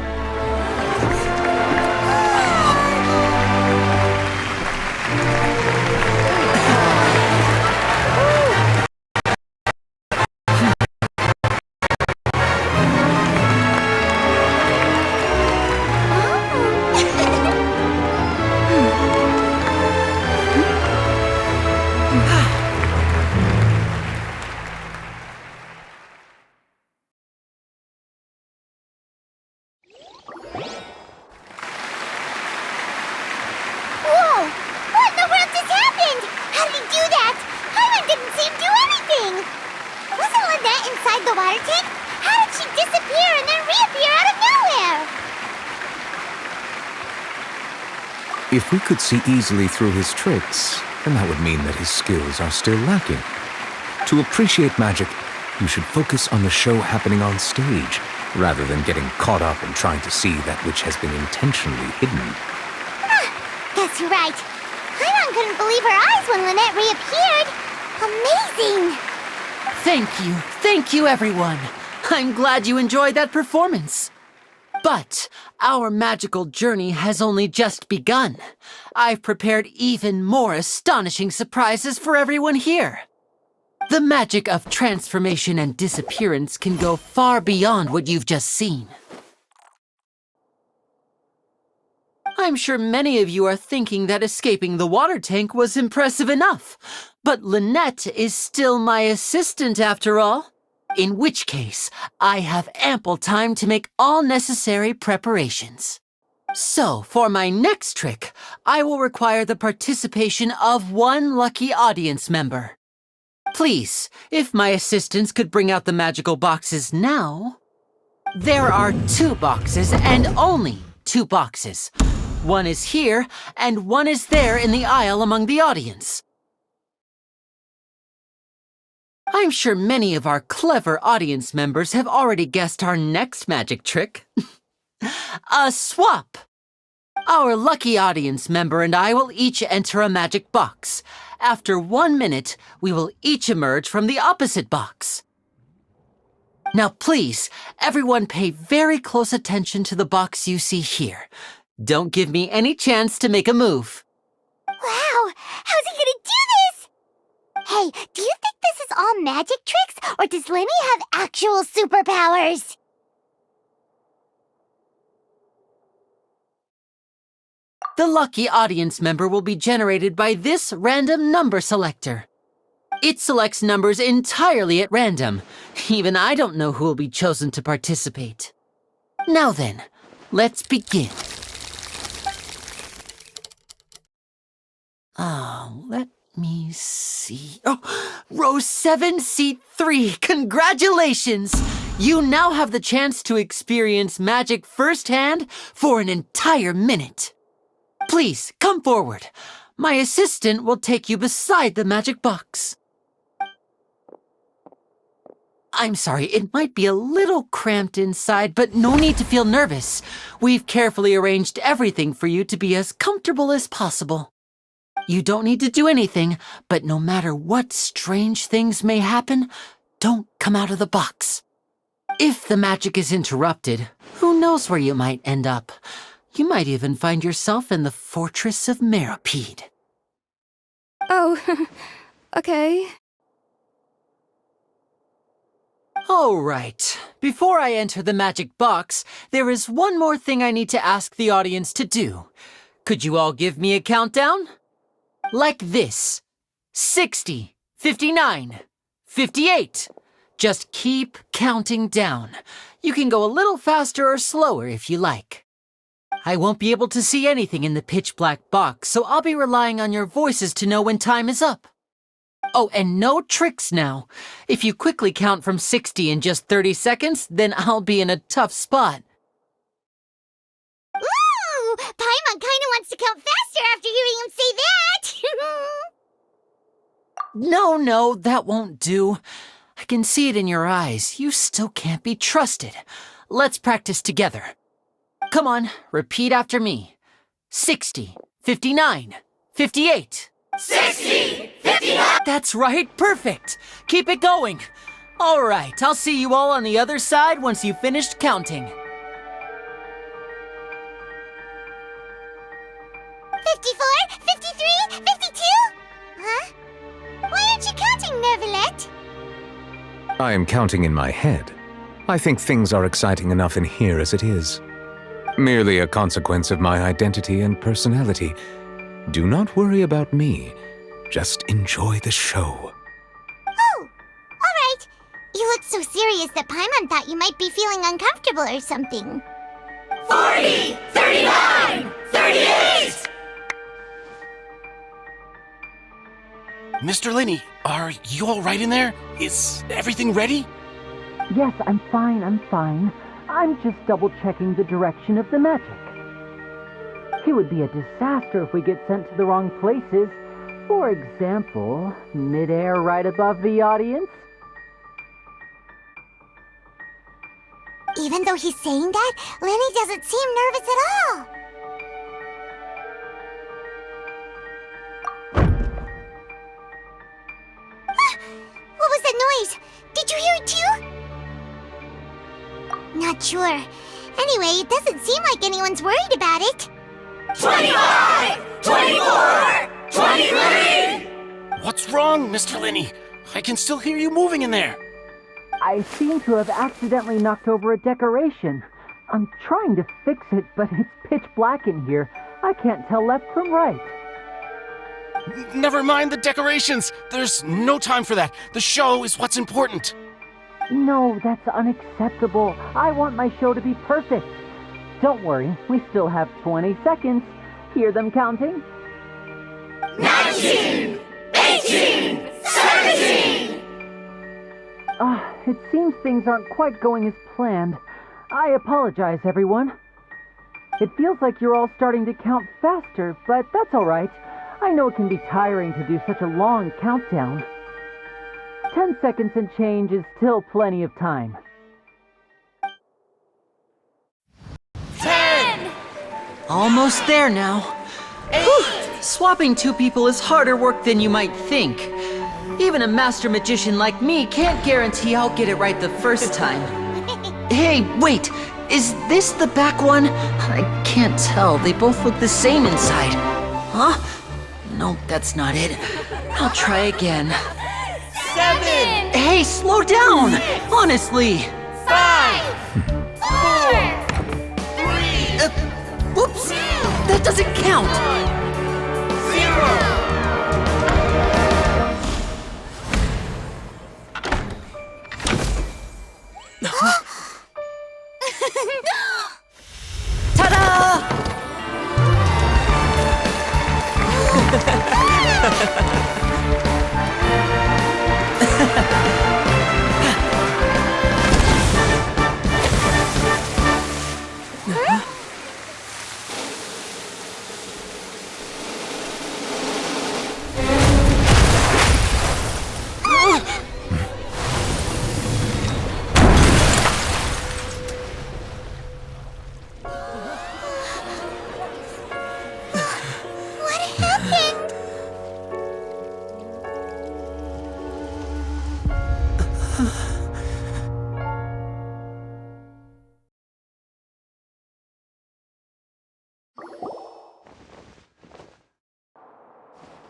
If we could see easily through his tricks, then that would mean that his skills are still lacking. To appreciate magic, you should focus on the show happening on stage, rather than getting caught up in trying to see that which has been intentionally hidden. Guess you're right. Paimon couldn't believe her eyes when Lynette reappeared. Amazing! Thank you everyone. I'm glad you enjoyed that performance. But our magical journey has only just begun. I've prepared even more astonishing surprises for everyone here. The magic of transformation and disappearance can go far beyond what you've just seen. I'm sure many of you are thinking that escaping the water tank was impressive enough, but Lynette is still my assistant after all. In which case, I have ample time to make all necessary preparations. So, for my next trick, I will require the participation of one lucky audience member. Please, if my assistants could bring out the magical boxes now. There are 2 boxes and only 2 boxes. One is here and one is there in the aisle among the audience. I'm sure many of our clever audience members have already guessed our next magic trick. A swap! Our lucky audience member and I will each enter a magic box. After 1 minute, we will each emerge from the opposite box. Now please, everyone pay very close attention to the box you see here. Don't give me any chance to make a move. Wow! How's he gonna do this? Hey, do you think this is all magic tricks, or does Lenny have actual superpowers? The lucky audience member will be generated by this random number selector. It selects numbers entirely at random. Even I don't know who will be chosen to participate. Now then, let's begin. Let me see. Oh, row 7, seat 3. Congratulations! You now have the chance to experience magic firsthand for an entire minute. Please, come forward. My assistant will take you beside the magic box. I'm sorry, it might be a little cramped inside, but no need to feel nervous. We've carefully arranged everything for you to be as comfortable as possible. You don't need to do anything, but no matter what strange things may happen, don't come out of the box. If the magic is interrupted, who knows where you might end up? You might even find yourself in the Fortress of Meripede. Oh, okay. All right. Before I enter the magic box, there is one more thing I need to ask the audience to do. Could you all give me a countdown? Like this. 60, 59, 58. Just keep counting down. You can go a little faster or slower if you like. I won't be able to see anything in the pitch-black box, so I'll be relying on your voices to know when time is up. Oh, and no tricks now. If you quickly count from 60 in just 30 seconds, then I'll be in a tough spot. Ooh! Paimon kinda wants to count faster after hearing him say that! No, that won't do. I can see it in your eyes. You still can't be trusted. Let's practice together. Come on, repeat after me. 60, 59, 58. 60, 59! That's right, perfect. Keep it going. All right, I'll see you all on the other side once you've finished counting. 54, 53, 52? Huh? Why aren't you counting, Nervalette? I am counting in my head. I think things are exciting enough in here as it is. Merely a consequence of my identity and personality. Do not worry about me. Just enjoy the show. Oh, all right. You look so serious that Paimon thought you might be feeling uncomfortable or something. 40, 39, 38! Mr. Linney, are you all right in there? Is everything ready? Yes, I'm fine. I'm just double-checking the direction of the magic. It would be a disaster if we get sent to the wrong places. For example, mid-air right above the audience. Even though he's saying that, Lenny doesn't seem nervous at all. What was that noise? Did you hear it too? Not sure. Anyway, it doesn't seem like anyone's worried about it. 25! 24! 23! What's wrong, Mr. Linney? I can still hear you moving in there. I seem to have accidentally knocked over a decoration. I'm trying to fix it, but it's pitch black in here. I can't tell left from right. Never mind the decorations. There's no time for that. The show is what's important. No, that's unacceptable. I want my show to be perfect. Don't worry, we still have 20 seconds. Hear them counting? 19! 18! 17! It seems things aren't quite going as planned. I apologize, everyone. It feels like you're all starting to count faster, but that's all right. I know it can be tiring to do such a long countdown. 10 seconds and change is still plenty of time. 10! Almost there now. Swapping two people is harder work than you might think. Even a master magician like me can't guarantee I'll get it right the first time. Hey, wait! Is this the back one? I can't tell. They both look the same inside. Huh? No, that's not it. I'll try again. 7! Hey, slow down! Honestly! 5! 4! 3! Whoops! That doesn't count! 0! Ta-da! What happened?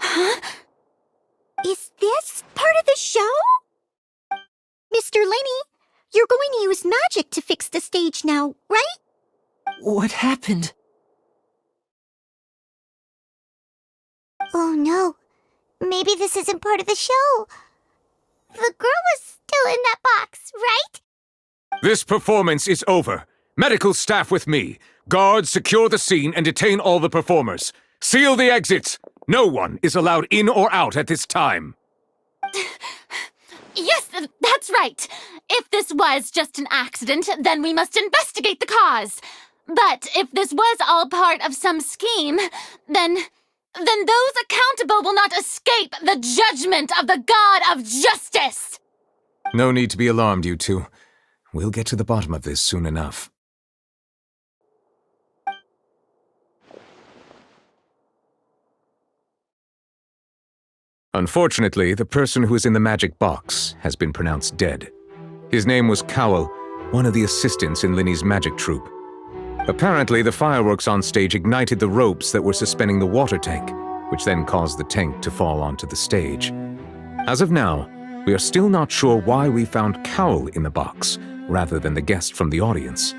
Huh? Is this part of the show? Mr. Linney, you're going to use magic to fix the stage now, right? What happened? Oh no. Maybe this isn't part of the show. The girl was still in that box, right? This performance is over. Medical staff with me. Guards, secure the scene and detain all the performers. Seal the exits. No one is allowed in or out at this time. Yes, that's right. If this was just an accident, then we must investigate the cause. But if this was all part of some scheme, then those accountable will not escape the judgment of the God of Justice! No need to be alarmed, you two. We'll get to the bottom of this soon enough. Unfortunately, the person who is in the magic box has been pronounced dead. His name was Cowell, one of the assistants in Linney's magic troupe. Apparently, the fireworks on stage ignited the ropes that were suspending the water tank, which then caused the tank to fall onto the stage. As of now, we are still not sure why we found Cowell in the box, rather than the guest from the audience.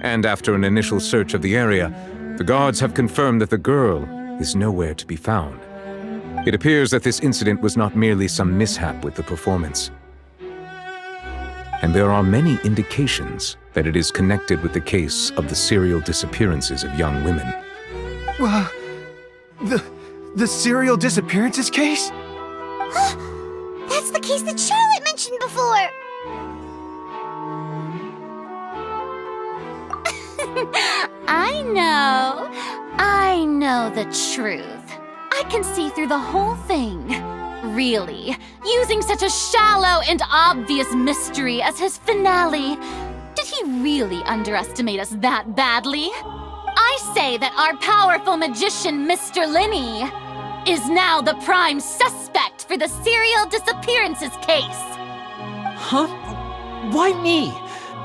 And after an initial search of the area, the guards have confirmed that the girl is nowhere to be found. It appears that this incident was not merely some mishap with the performance. And there are many indications that it is connected with the case of the serial disappearances of young women. The serial disappearances case? That's the case that Charlotte mentioned before! I know the truth. I can see through the whole thing. Really, using such a shallow and obvious mystery as his finale. Did he really underestimate us that badly? I say that our powerful magician, Mr. Linney, is now the prime suspect for the serial disappearances case. Huh? Why me?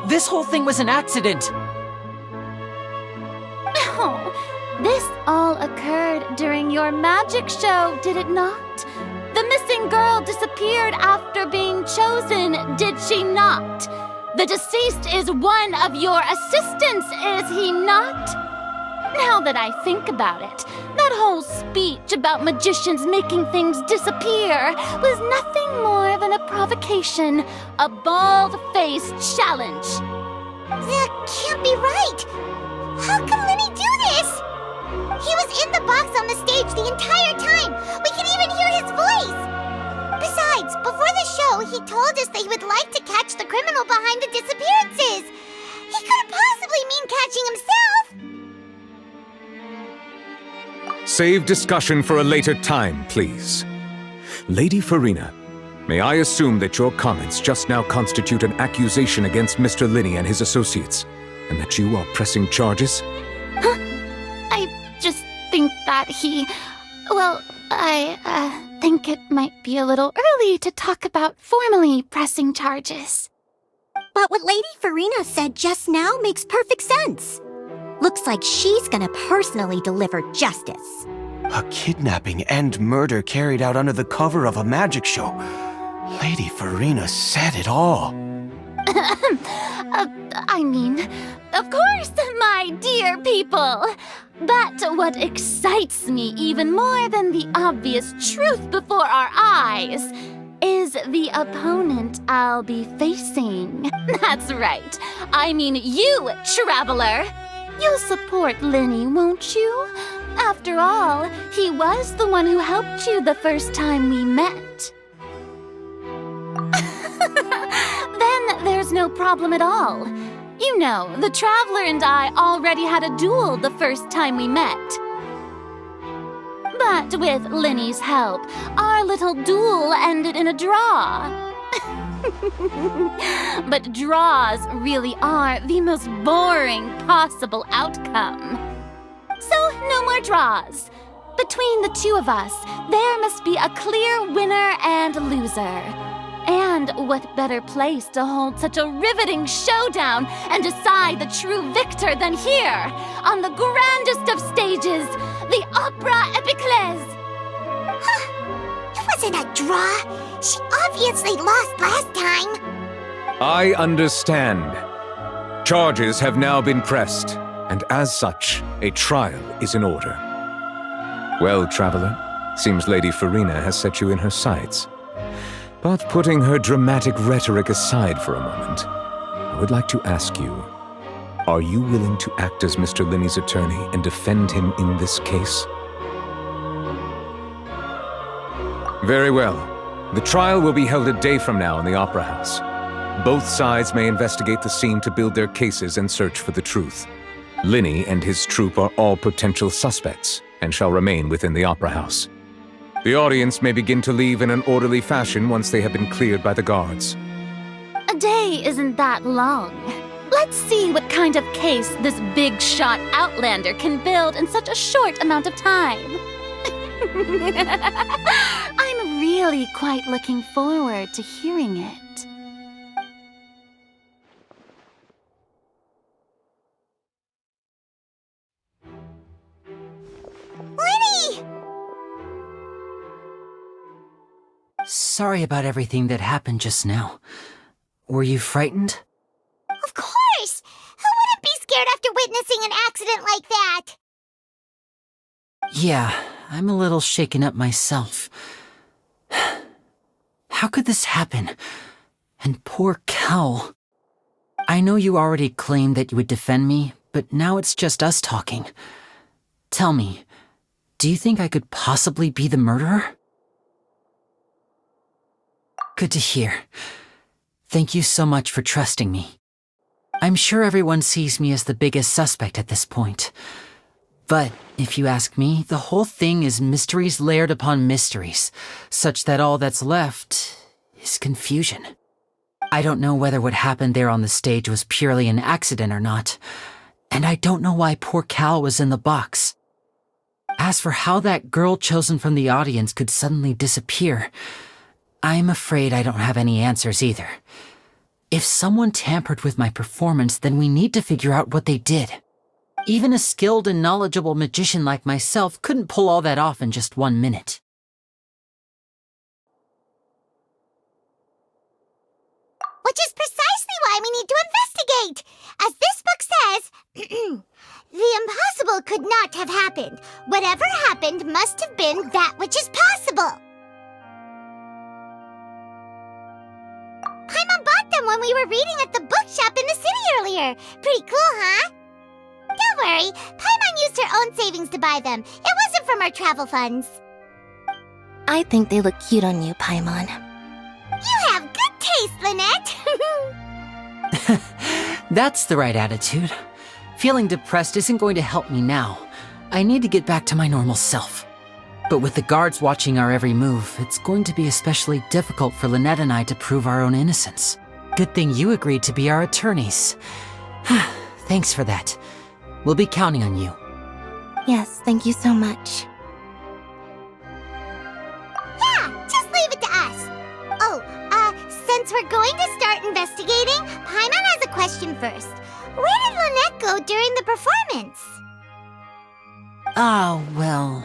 This whole thing was an accident. Oh, this all occurred during your magic show, did it not? The missing girl disappeared after being chosen, did she not? The deceased is one of your assistants, is he not? Now that I think about it, that whole speech about magicians making things disappear was nothing more than a provocation, a bald-faced challenge. That can't be right! How can Lenny do this? He was in the box on the stage the entire time! We can even hear his voice! Besides, before the show, he told us that he would like to catch the criminal behind the disappearances! He couldn't possibly mean catching himself! Save discussion for a later time, please. Lady Farina, may I assume that your comments just now constitute an accusation against Mr. Linney and his associates, and that you are pressing charges? Huh? I just think that I think it might be a little early to talk about formally pressing charges. But what Lady Farina said just now makes perfect sense. Looks like she's gonna personally deliver justice. A kidnapping and murder carried out under the cover of a magic show. Lady Farina said it all. I mean, of course, my dear people. But what excites me even more than the obvious truth before our eyes is the opponent I'll be facing. That's right. I mean you, Traveler. You'll support Lenny, won't you? After all, he was the one who helped you the first time we met. Then there's no problem at all. You know, the Traveler and I already had a duel the first time we met. But with Lenny's help, our little duel ended in a draw. But draws really are the most boring possible outcome. So, no more draws. Between the two of us, there must be a clear winner and loser. And what better place to hold such a riveting showdown and decide the true victor than here, on the grandest of stages, the Opera Epiclese. Huh. It wasn't a draw. She obviously lost last time. I understand. Charges have now been pressed, and as such, a trial is in order. Well, Traveler, seems Lady Farina has set you in her sights. But putting her dramatic rhetoric aside for a moment, I would like to ask you, are you willing to act as Mr. Linney's attorney and defend him in this case? Very well. The trial will be held a day from now in the Opera House. Both sides may investigate the scene to build their cases and search for the truth. Linney and his troupe are all potential suspects and shall remain within the Opera House. The audience may begin to leave in an orderly fashion once they have been cleared by the guards. A day isn't that long. Let's see what kind of case this big-shot outlander can build in such a short amount of time. I'm really quite looking forward to hearing it. Lenny! Sorry about everything that happened just now. Were you frightened? Of course! Who wouldn't be scared after witnessing an accident like that? Yeah, I'm a little shaken up myself. How could this happen? And poor Cal. I know you already claimed that you would defend me, but now it's just us talking. Tell me, do you think I could possibly be the murderer? Good to hear. Thank you so much for trusting me. I'm sure everyone sees me as the biggest suspect at this point. But if you ask me, the whole thing is mysteries layered upon mysteries, such that all that's left is confusion. I don't know whether what happened there on the stage was purely an accident or not, and I don't know why poor Cal was in the box. As for how that girl chosen from the audience could suddenly disappear, I'm afraid I don't have any answers either. If someone tampered with my performance, then we need to figure out what they did. Even a skilled and knowledgeable magician like myself couldn't pull all that off in just 1 minute. Which is precisely why we need to investigate! As this book says, the impossible could not have happened. Whatever happened must have been that which is possible. Paimon bought them when we were reading at the bookshop in the city earlier. Pretty cool, huh? Don't worry, Paimon used her own savings to buy them. It wasn't from our travel funds. I think they look cute on you, Paimon. You have good taste, Lynette! That's the right attitude. Feeling depressed isn't going to help me now. I need to get back to my normal self. But with the guards watching our every move, it's going to be especially difficult for Lynette and I to prove our own innocence. Good thing you agreed to be our attorneys. Thanks for that. We'll be counting on you. Yes, thank you so much. Yeah, just leave it to us. Oh, since we're going to start investigating, Paimon has a question first. Where did Lynette go during the performance? Well,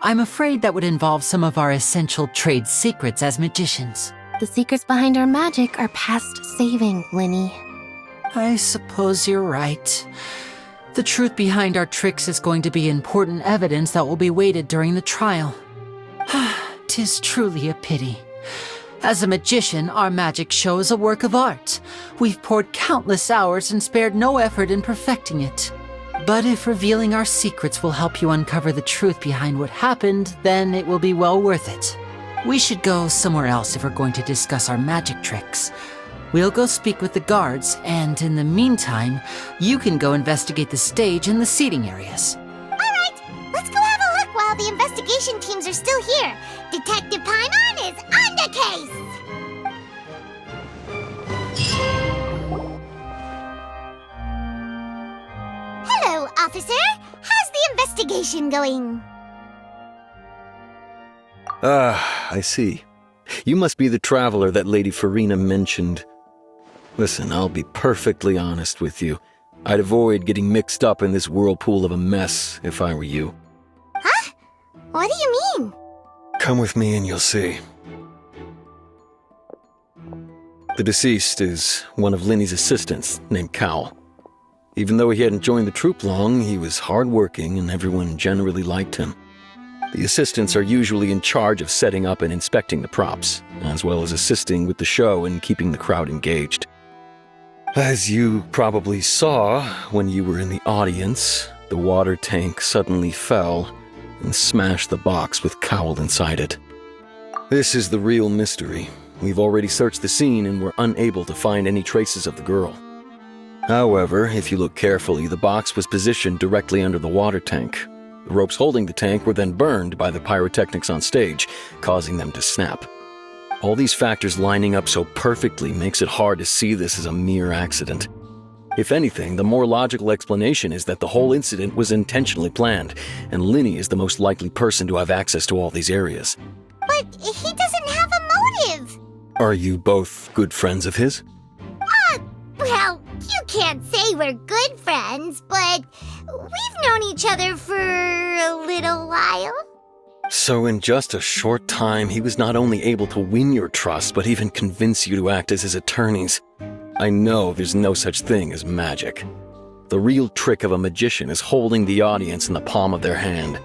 I'm afraid that would involve some of our essential trade secrets as magicians. The secrets behind our magic are past saving, Linny. I suppose you're right. The truth behind our tricks is going to be important evidence that will be weighted during the trial. 'Tis truly a pity. As a magician, our magic show is a work of art. We've poured countless hours and spared no effort in perfecting it. But if revealing our secrets will help you uncover the truth behind what happened, then it will be well worth it. We should go somewhere else if we're going to discuss our magic tricks. We'll go speak with the guards, and in the meantime, you can go investigate the stage and the seating areas. Alright, let's go have a look while the investigation teams are still here. Detective Paimon is on the case! Hello, officer. How's the investigation going? I see. You must be the traveler that Lady Farina mentioned. Listen, I'll be perfectly honest with you. I'd avoid getting mixed up in this whirlpool of a mess if I were you. Huh? What do you mean? Come with me and you'll see. The deceased is one of Linny's assistants named Cowell. Even though he hadn't joined the troupe long, he was hardworking and everyone generally liked him. The assistants are usually in charge of setting up and inspecting the props, as well as assisting with the show and keeping the crowd engaged. As you probably saw when you were in the audience, the water tank suddenly fell and smashed the box with Cowell inside it. This is the real mystery. We've already searched the scene and were unable to find any traces of the girl. However, if you look carefully, the box was positioned directly under the water tank. The ropes holding the tank were then burned by the pyrotechnics on stage, causing them to snap. All these factors lining up so perfectly makes it hard to see this as a mere accident. If anything, the more logical explanation is that the whole incident was intentionally planned, and Linny is the most likely person to have access to all these areas. But he doesn't have a motive. Are you both good friends of his? Well, you can't say we're good friends, but we've known each other for a little while. So in just a short time, he was not only able to win your trust, but even convince you to act as his attorneys. I know there's no such thing as magic. The real trick of a magician is holding the audience in the palm of their hand.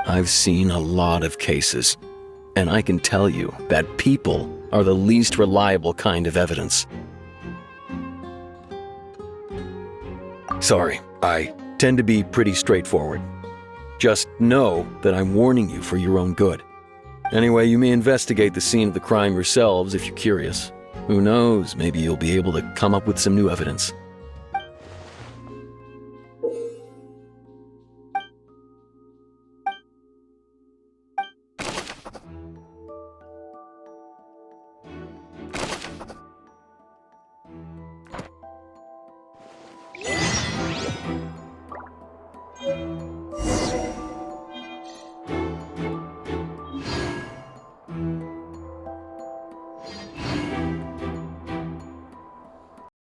I've seen a lot of cases, and I can tell you that people are the least reliable kind of evidence. Sorry, I tend to be pretty straightforward. Just know that I'm warning you for your own good. Anyway, you may investigate the scene of the crime yourselves if you're curious. Who knows, maybe you'll be able to come up with some new evidence.